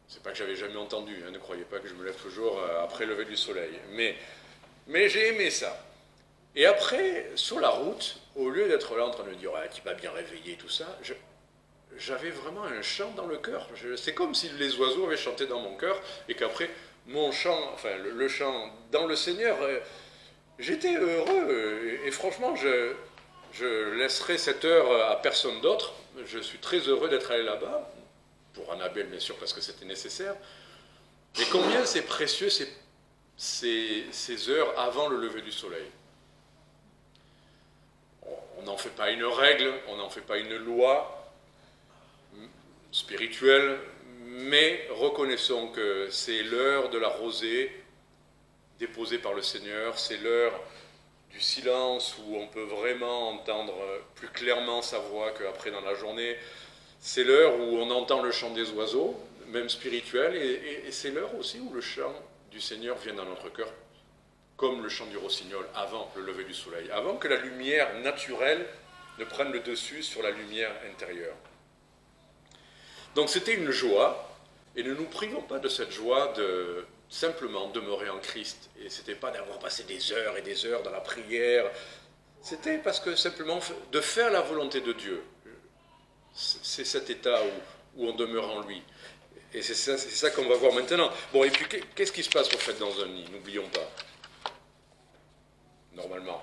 C'est pas que j'avais jamais entendu, ne croyez pas que je me lève toujours après le lever du soleil, mais j'ai aimé ça. Et après, sur la route, au lieu d'être là en train de me dire tu m'as bien réveillé, tout ça, j'avais vraiment un chant dans le cœur. C'est comme si les oiseaux avaient chanté dans mon cœur et qu'après, mon chant, enfin le chant dans le Seigneur, j'étais heureux. Et franchement, je laisserai cette heure à personne d'autre. Je suis très heureux d'être allé là-bas, pour Annabelle bien sûr, parce que c'était nécessaire. Mais combien c'est précieux ces heures avant le lever du soleil. on n'en fait pas une règle, on n'en fait pas une loi spirituelle, mais reconnaissons que c'est l'heure de la rosée déposée par le Seigneur, c'est l'heure du silence où on peut vraiment entendre plus clairement sa voix qu'après dans la journée. C'est l'heure où on entend le chant des oiseaux, même spirituel, et c'est l'heure aussi où le chant du Seigneur vient dans notre cœur, comme le chant du rossignol avant le lever du soleil, avant que la lumière naturelle ne prenne le dessus sur la lumière intérieure. Donc c'était une joie, et ne nous privons pas de cette joie de simplement demeurer en Christ. Et ce n'était pas d'avoir passé des heures et des heures dans la prière, c'était parce que simplement de faire la volonté de Dieu. C'est cet état où on demeure en lui. Et c'est ça qu'on va voir maintenant. Bon, et puis qu'est-ce qui se passe au fait dans un nid? N'oublions pas. Normalement.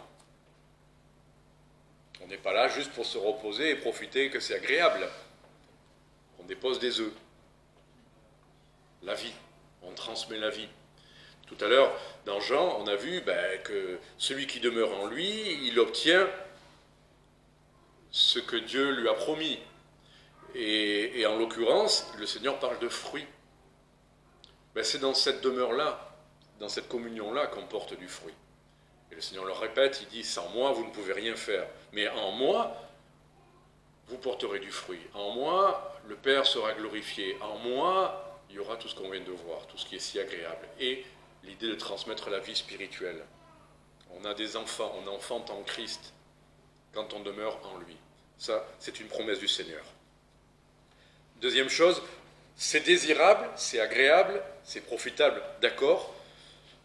On n'est pas là juste pour se reposer et profiter que c'est agréable. On dépose des œufs. La vie. On transmet la vie. Tout à l'heure, dans Jean, on a vu que celui qui demeure en lui, il obtient ce que Dieu lui a promis. Et en l'occurrence, le Seigneur parle de fruits. C'est dans cette demeure-là, dans cette communion-là qu'on porte du fruit. Et le Seigneur le répète, il dit, sans moi, vous ne pouvez rien faire. Mais en moi, vous porterez du fruit. En moi, le Père sera glorifié. En moi, il y aura tout ce qu'on vient de voir, tout ce qui est si agréable. Et l'idée de transmettre la vie spirituelle. On a des enfants, on enfante en Christ quand on demeure en lui. Ça, c'est une promesse du Seigneur. Deuxième chose, c'est désirable, c'est agréable, c'est profitable, d'accord,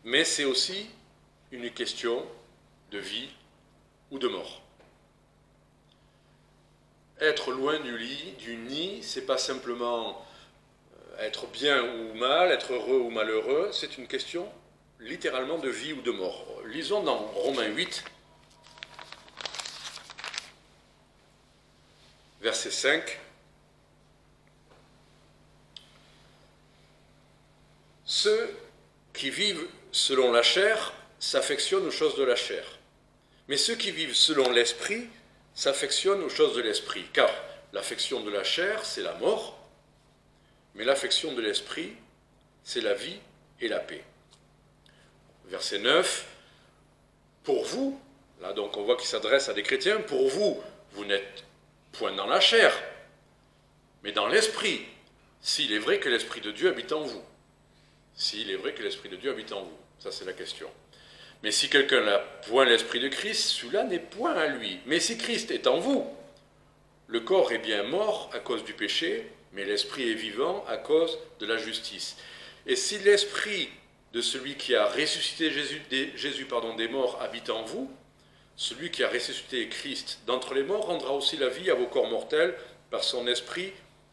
mais c'est aussi une question de vie ou de mort. Être loin du lit, du nid, c'est pas simplement être bien ou mal, être heureux ou malheureux, c'est une question littéralement de vie ou de mort. Lisons dans Romains 8, verset 5. Ceux qui vivent selon la chair s'affectionnent aux choses de la chair. Mais ceux qui vivent selon l'esprit s'affectionnent aux choses de l'esprit. Car l'affection de la chair, c'est la mort, mais l'affection de l'esprit, c'est la vie et la paix. Verset 9. Pour vous, là donc on voit qu'il s'adresse à des chrétiens, pour vous, vous n'êtes point dans la chair, mais dans l'esprit, s'il est vrai que l'Esprit de Dieu habite en vous. S'il est vrai que l'Esprit de Dieu habite en vous. Ça, c'est la question. Mais si quelqu'un n'a point l'Esprit de Christ, celui-là n'est point à lui. Mais si Christ est en vous, le corps est bien mort à cause du péché, mais l'Esprit est vivant à cause de la justice. Et si l'Esprit de celui qui a ressuscité Jésus des morts habite en vous, celui qui a ressuscité Christ d'entre les morts rendra aussi la vie à vos corps mortels par son Esprit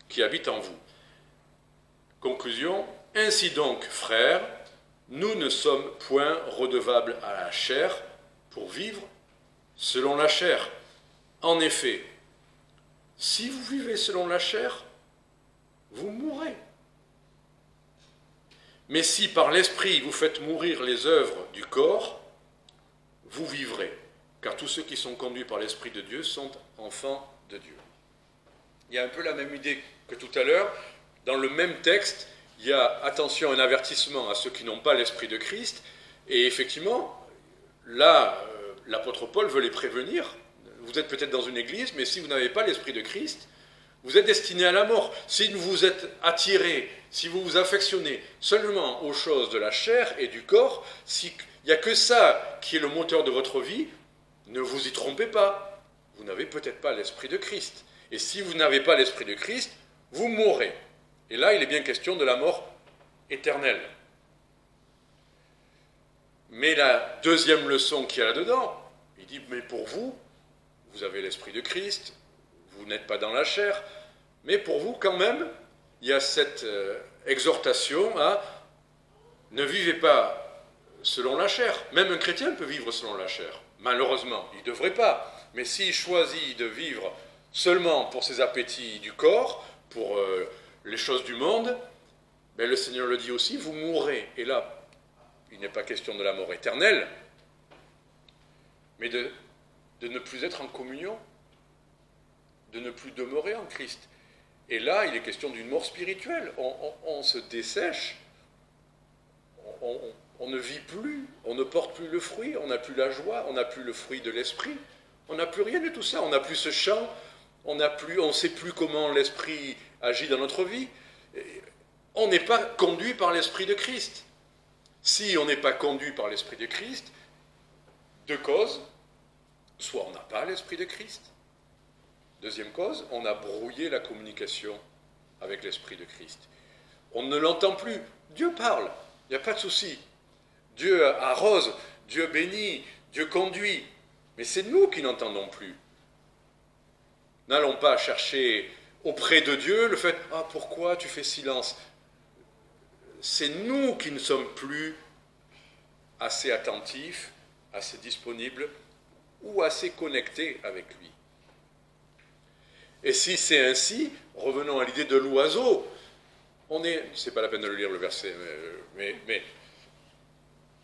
qui habite en vous. Conclusion. Ainsi donc, frères, nous ne sommes point redevables à la chair pour vivre selon la chair. En effet, si vous vivez selon la chair, vous mourrez. Mais si par l'esprit vous faites mourir les œuvres du corps, vous vivrez. Car tous ceux qui sont conduits par l'Esprit de Dieu sont enfants de Dieu. Il y a un peu la même idée que tout à l'heure. Dans le même texte, il y a, attention, un avertissement à ceux qui n'ont pas l'Esprit de Christ. Et effectivement, là, l'apôtre Paul veut les prévenir. Vous êtes peut-être dans une église, mais si vous n'avez pas l'Esprit de Christ, vous êtes destiné à la mort. Si vous êtes attiré, si vous vous affectionnez seulement aux choses de la chair et du corps, s'il n'y a que ça qui est le moteur de votre vie, ne vous y trompez pas. Vous n'avez peut-être pas l'Esprit de Christ. Et si vous n'avez pas l'Esprit de Christ, vous mourrez. Et là, il est bien question de la mort éternelle. Mais la deuxième leçon qu'il y a là-dedans, il dit, mais pour vous, vous avez l'Esprit de Christ, vous n'êtes pas dans la chair, mais pour vous, quand même, il y a cette exhortation à ne vivez pas selon la chair. Même un chrétien peut vivre selon la chair. Malheureusement, il ne devrait pas. Mais s'il choisit de vivre seulement pour ses appétits du corps, pour les choses du monde, ben le Seigneur le dit aussi, vous mourrez. Et là, il n'est pas question de la mort éternelle, mais de de ne plus être en communion, de ne plus demeurer en Christ. Et là, il est question d'une mort spirituelle. On se dessèche, on ne vit plus, on ne porte plus le fruit, on n'a plus la joie, on n'a plus le fruit de l'esprit, on n'a plus rien de tout ça, on n'a plus ce chant, on ne sait plus comment l'esprit agit dans notre vie. On n'est pas conduit par l'esprit de Christ. Si on n'est pas conduit par l'esprit de Christ, deux causes, soit on n'a pas l'esprit de Christ, deuxième cause, on a brouillé la communication avec l'esprit de Christ. On ne l'entend plus. Dieu parle, il n'y a pas de souci. Dieu arrose, Dieu bénit, Dieu conduit. Mais c'est nous qui n'entendons plus. N'allons pas chercher auprès de Dieu le fait « Ah, pourquoi tu fais silence ?» C'est nous qui ne sommes plus assez attentifs, assez disponibles ou assez connectés avec lui. Et si c'est ainsi, revenons à l'idée de l'oiseau. C'est pas la peine de le lire le verset, mais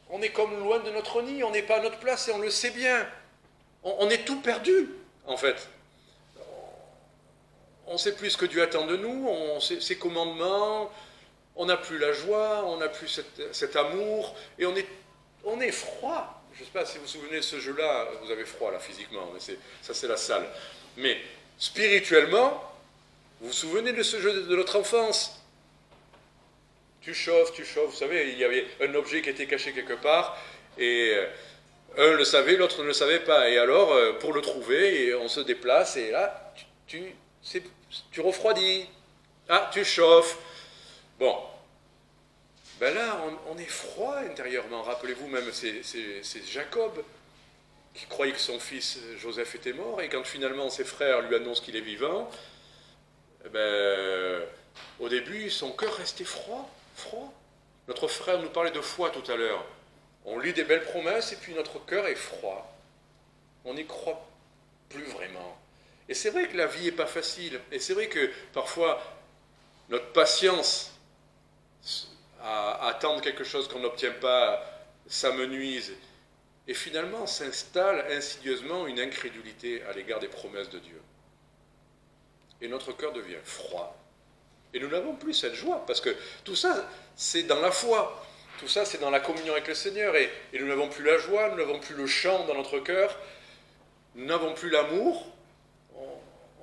on est comme loin de notre nid, on n'est pas à notre place et on le sait bien. On est tout perdu, en fait. On ne sait plus ce que Dieu attend de nous, on sait ses commandements, on n'a plus la joie, on n'a plus cet amour, et on est froid. Je ne sais pas si vous vous souvenez de ce jeu-là, vous avez froid là physiquement, mais ça c'est la salle. Mais spirituellement, vous vous souvenez de ce jeu de notre enfance? Tu chauffes, vous savez, il y avait un objet qui était caché quelque part, et un le savait, l'autre ne le savait pas. Et alors, pour le trouver, on se déplace, et là, tu refroidis. Ah, tu chauffes. Bon. Ben là, on est froid intérieurement. Rappelez-vous même, c'est Jacob qui croyait que son fils Joseph était mort, et quand finalement ses frères lui annoncent qu'il est vivant, au début, son cœur restait froid. Notre frère nous parlait de foi tout à l'heure. On lit des belles promesses, et puis notre cœur est froid. On n'y croit plus vraiment. Et c'est vrai que la vie n'est pas facile. Et c'est vrai que parfois, notre patience à attendre quelque chose qu'on n'obtient pas, ça me nuise. Et finalement, s'installe insidieusement une incrédulité à l'égard des promesses de Dieu. Et notre cœur devient froid. Et nous n'avons plus cette joie, parce que tout ça, c'est dans la foi. Tout ça, c'est dans la communion avec le Seigneur. Et nous n'avons plus la joie, nous n'avons plus le chant dans notre cœur, nous n'avons plus l'amour.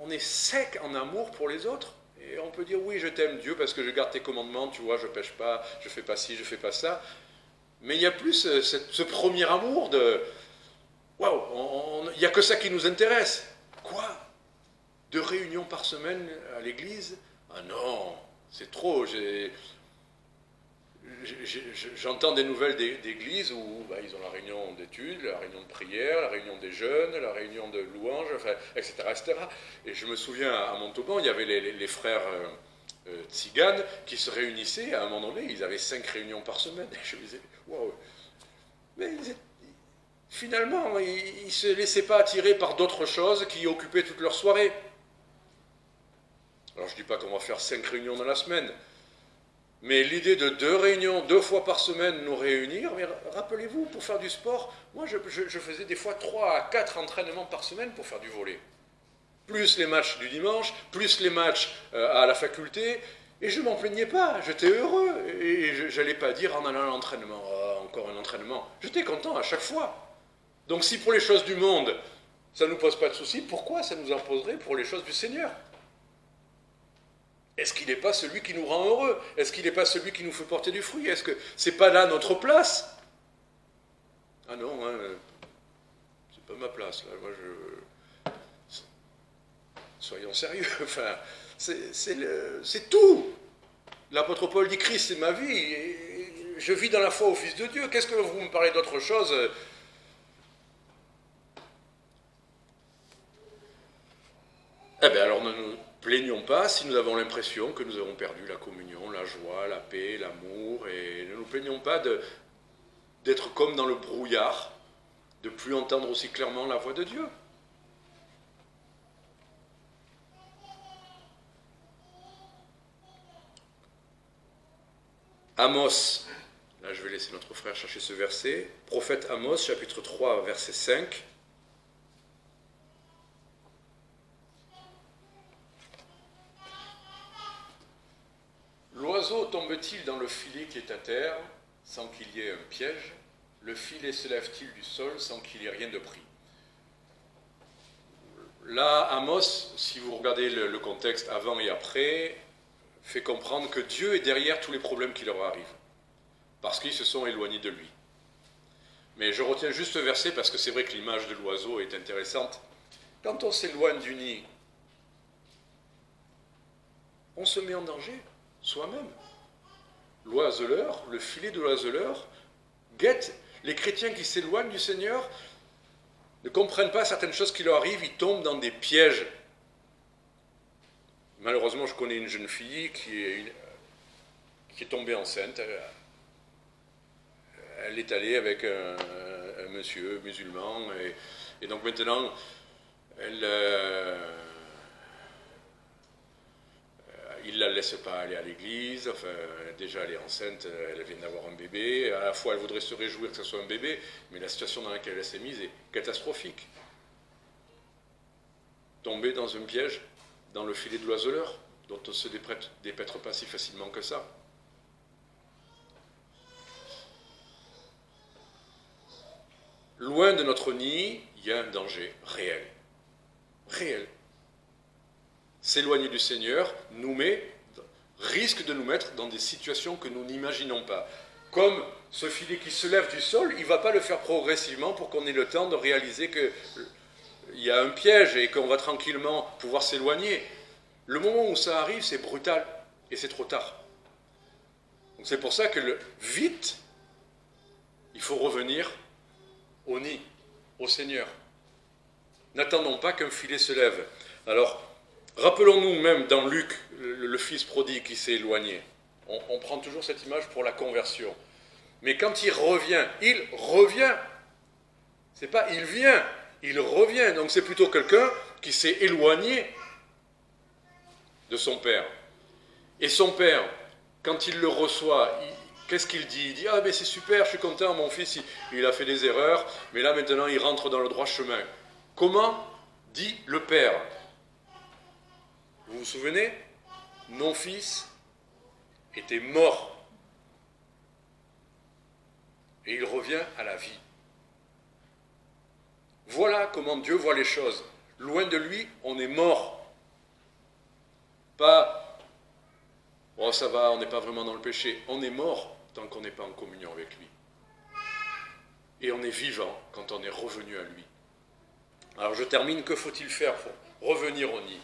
On est sec en amour pour les autres. Et on peut dire, oui, je t'aime Dieu parce que je garde tes commandements, tu vois, je pêche pas, je fais pas ci, je fais pas ça. Mais il n'y a plus ce premier amour de, waouh, il n'y a que ça qui nous intéresse. Quoi? 2 réunions par semaine à l'église? Ah non, c'est trop. J'entends des nouvelles d'églises où ils ont la réunion d'études, la réunion de prière, la réunion des jeunes, la réunion de louanges, enfin, etc., etc. Et je me souviens, à Montauban, il y avait les frères tziganes qui se réunissaient. À un moment donné, ils avaient 5 réunions par semaine. Et je me disais, waouh. Mais finalement, ils ne se laissaient pas attirer par d'autres choses qui occupaient toute leur soirée. Alors je ne dis pas qu'on va faire 5 réunions dans la semaine, mais l'idée de 2 réunions, 2 fois par semaine nous réunir, mais rappelez-vous, pour faire du sport, moi je faisais des fois 3 à 4 entraînements par semaine pour faire du volley. Plus les matchs du dimanche, plus les matchs à la faculté, et je ne m'en plaignais pas, j'étais heureux, et je n'allais pas dire en allant à l'entraînement, encore un entraînement. J'étais content à chaque fois. Donc si pour les choses du monde, ça ne nous pose pas de soucis, pourquoi ça nous imposerait pour les choses du Seigneur ? Est-ce qu'il n'est pas celui qui nous rend heureux? Est-ce qu'il n'est pas celui qui nous fait porter du fruit? Est-ce que ce n'est pas là notre place? Ah non, c'est pas ma place, là. Moi, soyons sérieux, enfin, c'est tout. L'apôtre Paul dit, Christ, c'est ma vie, et je vis dans la foi au Fils de Dieu. Qu'est-ce que vous me parlez d'autre chose? Eh bien, alors, ne nous plaignons pas si nous avons l'impression que nous avons perdu la communion, la joie, la paix, l'amour, et ne nous plaignons pas d'être comme dans le brouillard, de ne plus entendre aussi clairement la voix de Dieu. Amos, là je vais laisser notre frère chercher ce verset, prophète Amos, chapitre 3, verset 5. l'oiseau tombe-t-il dans le filet qui est à terre sans qu'il y ait un piège? Le filet se lève-t-il du sol sans qu'il y ait rien de pris? Là, Amos, si vous regardez le contexte avant et après, fait comprendre que Dieu est derrière tous les problèmes qui leur arrivent, parce qu'ils se sont éloignés de lui. Mais je retiens juste ce verset parce que c'est vrai que l'image de l'oiseau est intéressante. Quand on s'éloigne du nid, on se met en danger soi-même. L'oiseleur, le filet de l'oiseleur, guette les chrétiens qui s'éloignent du Seigneur, ne comprennent pas certaines choses qui leur arrivent, ils tombent dans des pièges. Malheureusement, je connais une jeune fille qui est tombée enceinte. Elle est allée avec un monsieur musulman, et donc maintenant, il ne la laisse pas aller à l'église. Enfin, déjà elle est enceinte, elle vient d'avoir un bébé, à la fois elle voudrait se réjouir que ce soit un bébé, mais la situation dans laquelle elle s'est mise est catastrophique. Tomber dans un piège, dans le filet de l'oiseleur, dont on ne se dépêtre pas si facilement que ça. Loin de notre nid, il y a un danger réel. Réel. S'éloigner du Seigneur risque de nous mettre dans des situations que nous n'imaginons pas. Comme ce filet qui se lève du sol, il ne va pas le faire progressivement pour qu'on ait le temps de réaliser qu'il y a un piège et qu'on va tranquillement pouvoir s'éloigner. Le moment où ça arrive, c'est brutal et c'est trop tard. Donc c'est pour ça que vite, il faut revenir au nid, au Seigneur. N'attendons pas qu'un filet se lève. Alors, rappelons-nous même dans Luc, le fils prodigue qui s'est éloigné. On prend toujours cette image pour la conversion. Mais quand il revient. C'est pas il vient, il revient. Donc c'est plutôt quelqu'un qui s'est éloigné de son père. Et son père, quand il le reçoit, qu'est-ce qu'il dit? Il dit, ah ben c'est super, je suis content, mon fils, il a fait des erreurs, mais là maintenant il rentre dans le droit chemin. Comment dit le père? Vous vous souvenez? Mon fils était mort. Et il revient à la vie. Voilà comment Dieu voit les choses. Loin de lui, on est mort. Pas, oh ça va, on n'est pas vraiment dans le péché. On est mort tant qu'on n'est pas en communion avec lui. Et on est vivant quand on est revenu à lui. Alors je termine, que faut-il faire pour revenir au nid?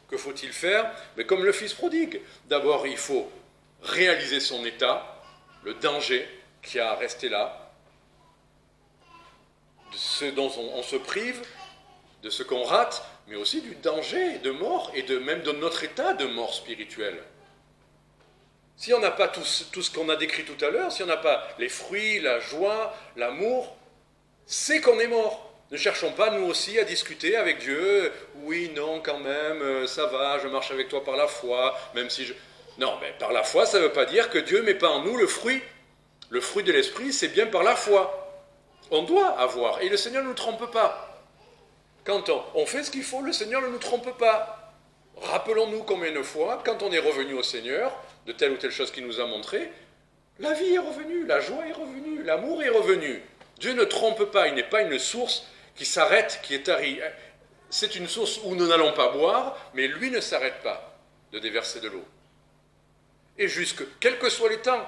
Que faut-il faire? Mais comme le fils prodigue, d'abord il faut réaliser son état, le danger qui a à rester là, de ce dont on se prive, de ce qu'on rate, mais aussi du danger de mort et même de notre état de mort spirituelle. Si on n'a pas tout ce qu'on a décrit tout à l'heure, si on n'a pas les fruits, la joie, l'amour, c'est qu'on est mort. Ne cherchons pas, nous aussi, à discuter avec Dieu. Oui, non, quand même, ça va, je marche avec toi par la foi, même si je... Non, mais par la foi, ça ne veut pas dire que Dieu ne met pas en nous le fruit. Le fruit de l'esprit, c'est bien par la foi. On doit avoir, et le Seigneur ne nous trompe pas. Quand on fait ce qu'il faut, le Seigneur ne nous trompe pas. Rappelons-nous combien de fois, quand on est revenu au Seigneur, de telle ou telle chose qu'il nous a montré, la vie est revenue, la joie est revenue, l'amour est revenu. Dieu ne trompe pas, il n'est pas une source qui s'arrête, qui est tarie. C'est une source où nous n'allons pas boire, mais lui ne s'arrête pas de déverser de l'eau. Et quels que soient les temps,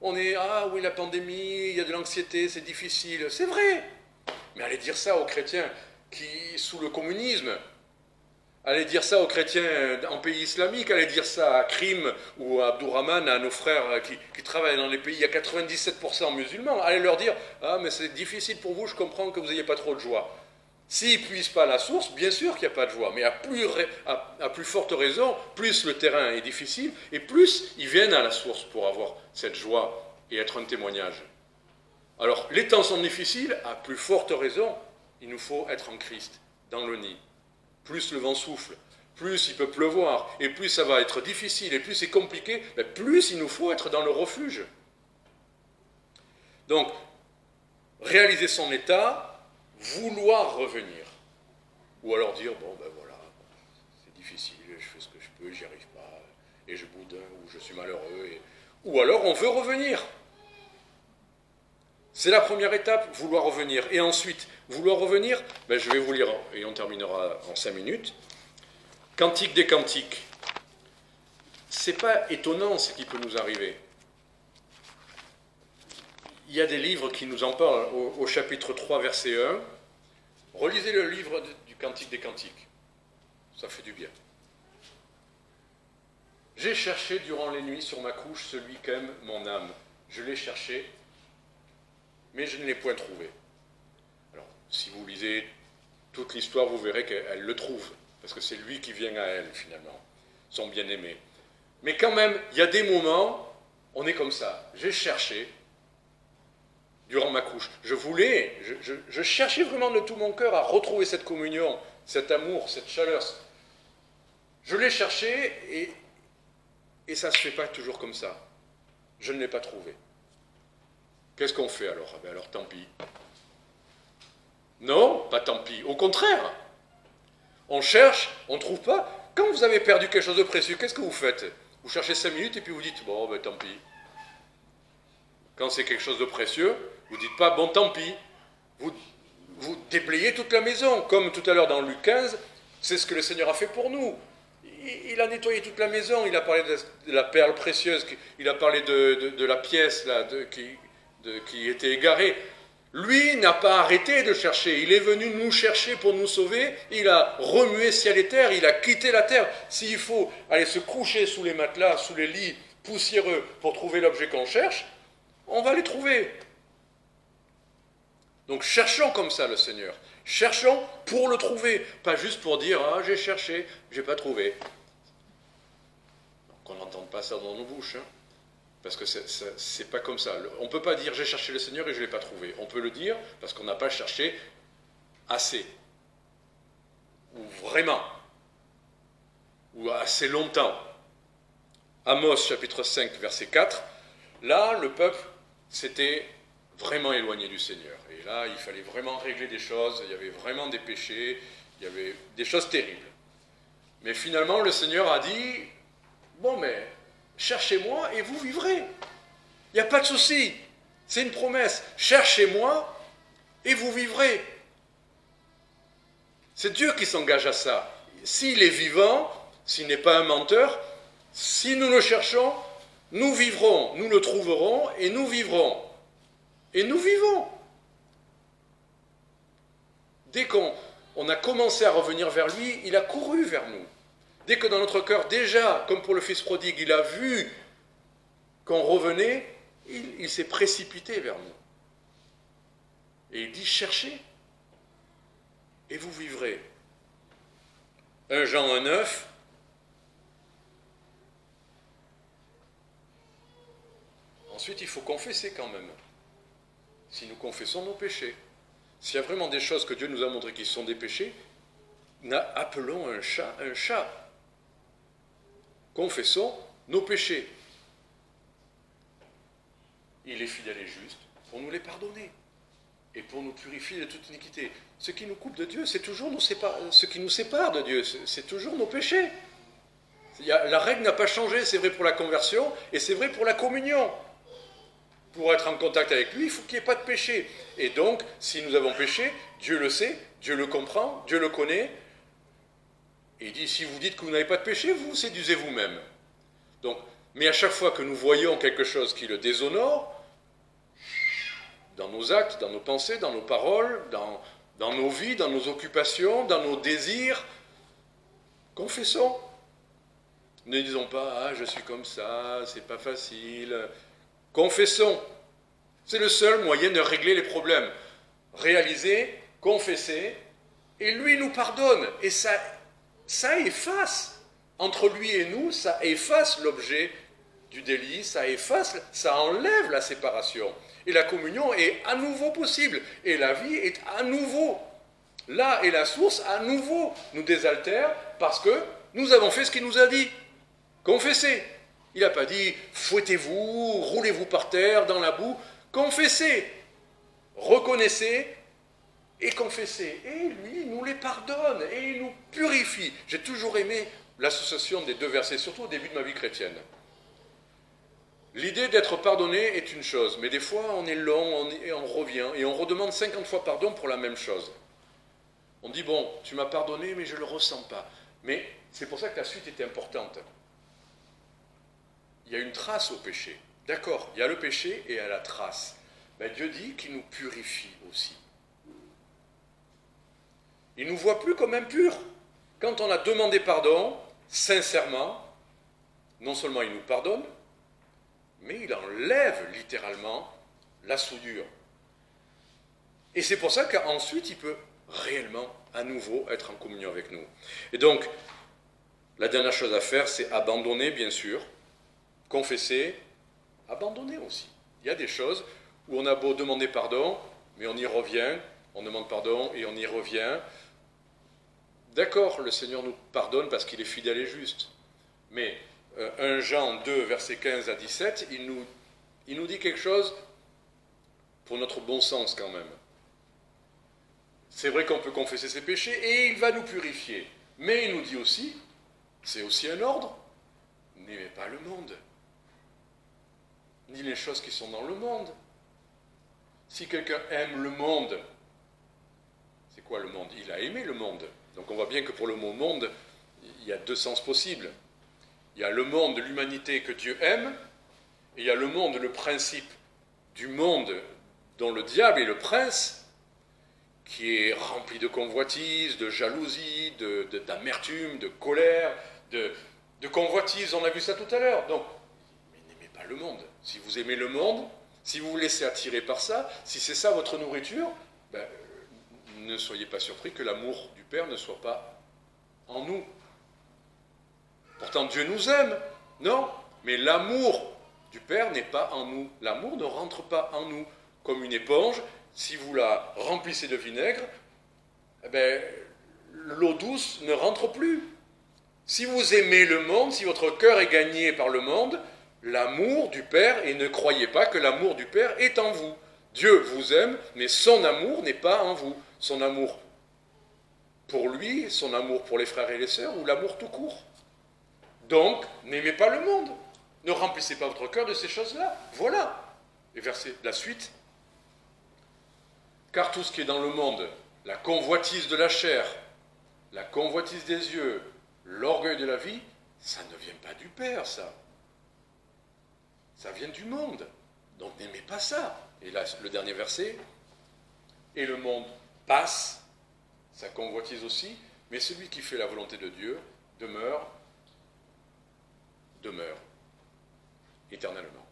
on est, ah oui, la pandémie, il y a de l'anxiété, c'est difficile. C'est vrai. Mais allez dire ça aux chrétiens qui, sous le communisme, allez dire ça aux chrétiens en pays islamique, allez dire ça à Krim ou à Abdourahman, à nos frères qui travaillent dans les pays, il y a 97% musulmans, allez leur dire, ah mais c'est difficile pour vous, je comprends que vous n'ayez pas trop de joie. S'ils ne puisent pas la source, bien sûr qu'il n'y a pas de joie, mais à plus forte raison, plus le terrain est difficile, et plus ils viennent à la source pour avoir cette joie et être un témoignage. Alors, les temps sont difficiles, à plus forte raison, il nous faut être en Christ, dans le nid. Plus le vent souffle, plus il peut pleuvoir, et plus ça va être difficile, et plus c'est compliqué, mais plus il nous faut être dans le refuge. Donc, réaliser son état, vouloir revenir. Ou alors dire, bon ben voilà, c'est difficile, je fais ce que je peux, j'y arrive pas. et je boude, ou je suis malheureux, ou alors on veut revenir. C'est la première étape, vouloir revenir. Et ensuite, vouloir revenir, je vais vous lire, et on terminera en 5 minutes. Cantique des cantiques. C'est pas étonnant ce qui peut nous arriver. Il y a des livres qui nous en parlent au chapitre 3, verset 1. Relisez le livre du Cantique des Cantiques. Ça fait du bien. J'ai cherché durant les nuits sur ma couche celui qu'aime mon âme. Je l'ai cherché, mais je ne l'ai point trouvé. Alors, si vous lisez toute l'histoire, vous verrez qu'elle le trouve, parce que c'est lui qui vient à elle, finalement, son bien-aimé. Mais quand même, il y a des moments, on est comme ça. J'ai cherché durant ma couche. Je cherchais vraiment de tout mon cœur à retrouver cette communion, cet amour, cette chaleur. Je l'ai cherché et ça ne se fait pas toujours comme ça. Je ne l'ai pas trouvé. Qu'est-ce qu'on fait alors? Alors tant pis. Non, pas tant pis. Au contraire. On cherche, on ne trouve pas. Quand vous avez perdu quelque chose de précieux, qu'est-ce que vous faites? Vous cherchez 5 minutes et puis vous dites, bon, tant pis. Quand c'est quelque chose de précieux, vous ne dites pas, bon, tant pis. Vous déblayez toute la maison. Comme tout à l'heure dans Luc 15, c'est ce que le Seigneur a fait pour nous. Il a nettoyé toute la maison, il a parlé de la perle précieuse, il a parlé de la pièce là, qui était égarée. Lui n'a pas arrêté de chercher, il est venu nous chercher pour nous sauver, il a remué ciel et terre, il a quitté la terre. S'il faut aller se coucher sous les matelas, sous les lits poussiéreux pour trouver l'objet qu'on cherche, on va les trouver. Donc cherchons comme ça le Seigneur. Cherchons pour le trouver, pas juste pour dire « Ah, j'ai cherché, j'ai pas trouvé ». Qu'on n'entende pas ça dans nos bouches, hein, parce que c'est pas comme ça. On ne peut pas dire « J'ai cherché le Seigneur et je ne l'ai pas trouvé ». On peut le dire parce qu'on n'a pas cherché assez, ou vraiment, ou assez longtemps. Amos, chapitre 5, verset 4, là, le peuple s'était vraiment éloigné du Seigneur. Et là, il fallait vraiment régler des choses, il y avait vraiment des péchés, il y avait des choses terribles. Mais finalement, le Seigneur a dit, bon, mais cherchez-moi et vous vivrez. Il n'y a pas de souci, c'est une promesse. Cherchez-moi et vous vivrez. C'est Dieu qui s'engage à ça. S'il est vivant, s'il n'est pas un menteur, si nous le cherchons, nous vivrons, nous le trouverons et nous vivrons. Et nous vivons. Dès qu'on a commencé à revenir vers lui, il a couru vers nous. Dès que dans notre cœur, déjà, comme pour le fils prodigue, il a vu qu'on revenait, il s'est précipité vers nous. Et il dit, cherchez, et vous vivrez. 1 Jean 1,9. Ensuite, il faut confesser quand même. Si nous confessons nos péchés. S'il y a vraiment des choses que Dieu nous a montrées qui sont des péchés, appelons un chat un chat. Confessons nos péchés. Il est fidèle et juste pour nous les pardonner et pour nous purifier de toute iniquité. Ce qui nous coupe de Dieu, c'est toujours ce qui nous sépare de Dieu, c'est toujours nos péchés. La règle n'a pas changé, c'est vrai pour la conversion et c'est vrai pour la communion. Pour être en contact avec lui, il faut qu'il n'y ait pas de péché. Et donc, si nous avons péché, Dieu le sait, Dieu le comprend, Dieu le connaît. Et il dit, si vous dites que vous n'avez pas de péché, vous vous séduisez vous-même. Donc, mais à chaque fois que nous voyons quelque chose qui le déshonore, dans nos actes, dans nos pensées, dans nos paroles, dans nos vies, dans nos occupations, dans nos désirs, confessons. Ne disons pas, ah, je suis comme ça, c'est pas facile. Confessons. C'est le seul moyen de régler les problèmes. Réaliser, confesser, et lui nous pardonne. Et ça efface, entre lui et nous, ça efface l'objet du délit, ça enlève la séparation. Et la communion est à nouveau possible. Et la vie est à nouveau là. Et la source, à nouveau, nous désaltère parce que nous avons fait ce qu'il nous a dit. Confessez. Il n'a pas dit « fouettez-vous, roulez-vous par terre, dans la boue ». Confessez, reconnaissez et confessez. Et lui, il nous les pardonne et il nous purifie. J'ai toujours aimé l'association des deux versets, surtout au début de ma vie chrétienne. L'idée d'être pardonné est une chose, mais des fois on est long, on revient, et on redemande 50 fois pardon pour la même chose. On dit, bon, tu m'as pardonné, mais je ne le ressens pas. Mais c'est pour ça que la suite était importante. Il y a une trace au péché. D'accord, il y a le péché et il y a la trace. Ben, Dieu dit qu'il nous purifie aussi. Il ne nous voit plus comme impurs. Quand on a demandé pardon, sincèrement, non seulement il nous pardonne, mais il enlève littéralement la soudure. Et c'est pour ça qu'ensuite il peut réellement, à nouveau, être en communion avec nous. Et donc, la dernière chose à faire, c'est abandonner, bien sûr, confesser, abandonner aussi. Il y a des choses où on a beau demander pardon, mais on y revient, on demande pardon et on y revient. D'accord, le Seigneur nous pardonne parce qu'il est fidèle et juste, mais 1 Jean 2, versets 15 à 17, il nous dit quelque chose pour notre bon sens quand même. C'est vrai qu'on peut confesser ses péchés et il va nous purifier. Mais il nous dit aussi, c'est aussi un ordre, n'aimez pas le monde, ni les choses qui sont dans le monde. Si quelqu'un aime le monde, c'est quoi le monde? Il a aimé le monde. Donc on voit bien que pour le mot monde, il y a deux sens possibles. Il y a le monde de l'humanité que Dieu aime, et il y a le monde, le principe du monde dont le diable est le prince, qui est rempli de convoitises, de jalousie, d'amertume, de colère, de convoitises, on a vu ça tout à l'heure. Donc, mais n'aimez pas le monde. Si vous aimez le monde, si vous vous laissez attirer par ça, si c'est ça votre nourriture, ben, ne soyez pas surpris que l'amour du Père ne soit pas en nous. Pourtant, Dieu nous aime, non, mais l'amour du Père n'est pas en nous. L'amour ne rentre pas en nous. Comme une éponge, si vous la remplissez de vinaigre, eh ben, l'eau douce ne rentre plus. Si vous aimez le monde, si votre cœur est gagné par le monde, l'amour du Père, et ne croyez pas que l'amour du Père est en vous. Dieu vous aime, mais son amour n'est pas en vous. Son amour pour lui, son amour pour les frères et les sœurs, ou l'amour tout court. Donc, n'aimez pas le monde. Ne remplissez pas votre cœur de ces choses-là. Voilà. Et verset, la suite. Car tout ce qui est dans le monde, la convoitise de la chair, la convoitise des yeux, l'orgueil de la vie, ça ne vient pas du Père, ça. Ça vient du monde. Donc n'aimez pas ça. Et là, le dernier verset. Et le monde passe, ça convoitise aussi, mais celui qui fait la volonté de Dieu demeure éternellement.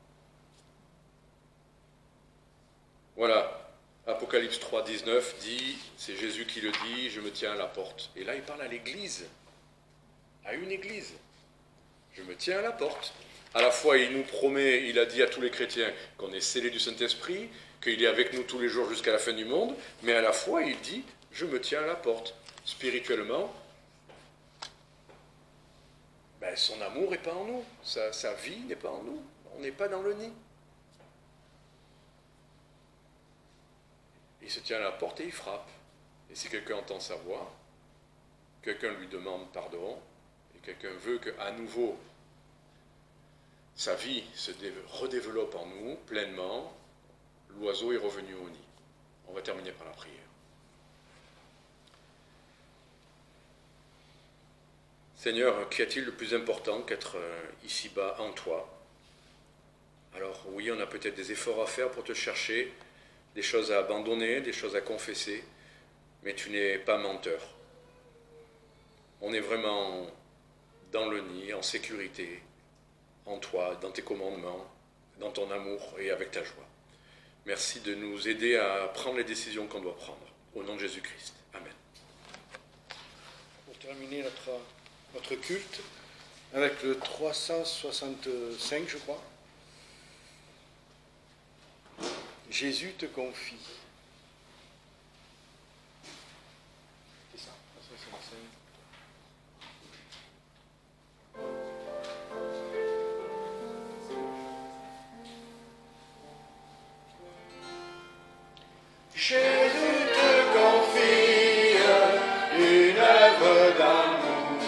Voilà, Apocalypse 3, 19 dit, c'est Jésus qui le dit, je me tiens à la porte. Et là, il parle à l'église, à une église. Je me tiens à la porte. À la fois, il nous promet, il a dit à tous les chrétiens qu'on est scellés du Saint-Esprit, qu'il est avec nous tous les jours jusqu'à la fin du monde, mais à la fois, il dit, je me tiens à la porte. Spirituellement, ben, son amour n'est pas en nous, sa vie n'est pas en nous, on n'est pas dans le nid. Il se tient à la porte et il frappe. Et si quelqu'un entend sa voix, quelqu'un lui demande pardon, et quelqu'un veut qu'à nouveau sa vie se redéveloppe en nous pleinement, l'oiseau est revenu au nid. On va terminer par la prière. Seigneur, qu'y a-t-il de plus important qu'être ici-bas en toi? Alors oui, on a peut-être des efforts à faire pour te chercher, des choses à abandonner, des choses à confesser, mais tu n'es pas menteur. On est vraiment dans le nid, en sécurité, en toi, dans tes commandements, dans ton amour et avec ta joie. Merci de nous aider à prendre les décisions qu'on doit prendre. Au nom de Jésus-Christ. Amen. Pour terminer notre culte, avec le 365, je crois. Jésus te confie. C'est ça, 365. Jésus te confie une œuvre d'amour,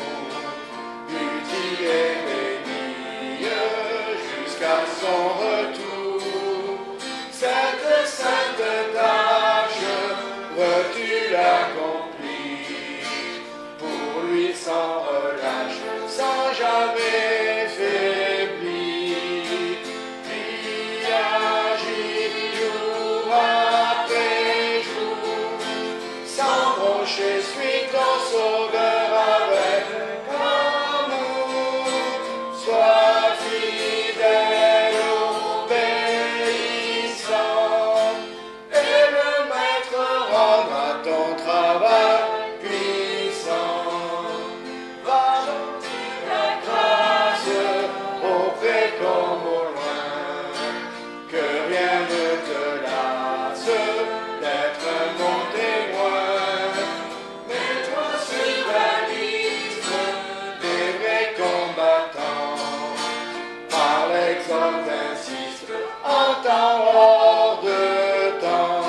t'exhorte, insiste, entends hors de temps.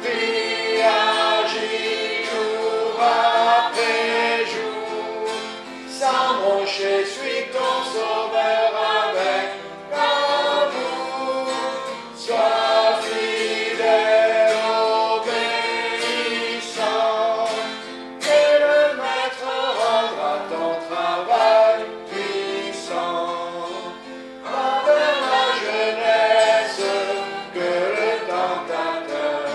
Prie, agis jour après jour, sans broncher, suis ton sauveur avec amour. Sois fidèle, obéissant, et le maître rendra ton travail puissant. Envers la jeunesse que le tentateur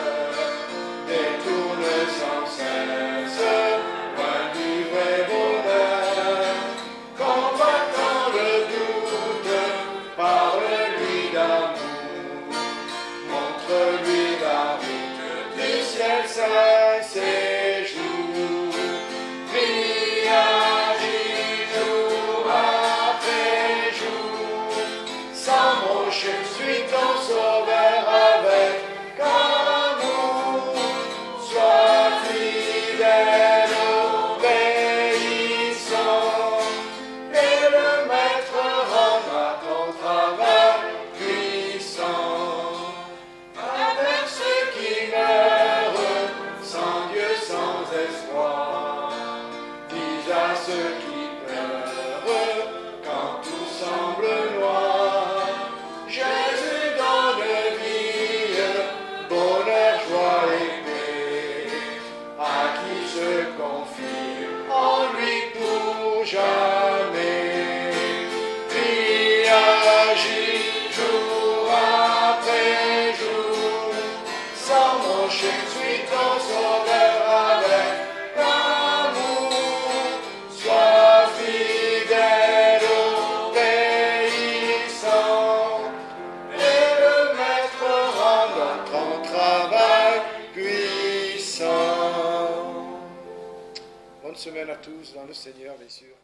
détourne sans cesse, loin du vrai bonheur. Combattant le doute, parle-lui d'amour, montre-lui la route du ciel saint séjour. Prie, agis jour après jour, sans broncher, suis ton sauveur avec amour. Sois fidèle, obéissant, et le maître rendra ton travail puissant. Avec ceux qui meurent, sans Dieu, sans espoir, dis à ceux qui pleurent, quand tout semble noir, Jésus donne vie, bonheur, joie et paix, à qui se confie en lui pour jamais. Prie, agis jour après jour, sans broncher, suis ton sauveur avec amour. Sois fidèle, obéissant, et le maître rendra ton travail puissant. Bonne semaine à tous dans le Seigneur, bien sûr.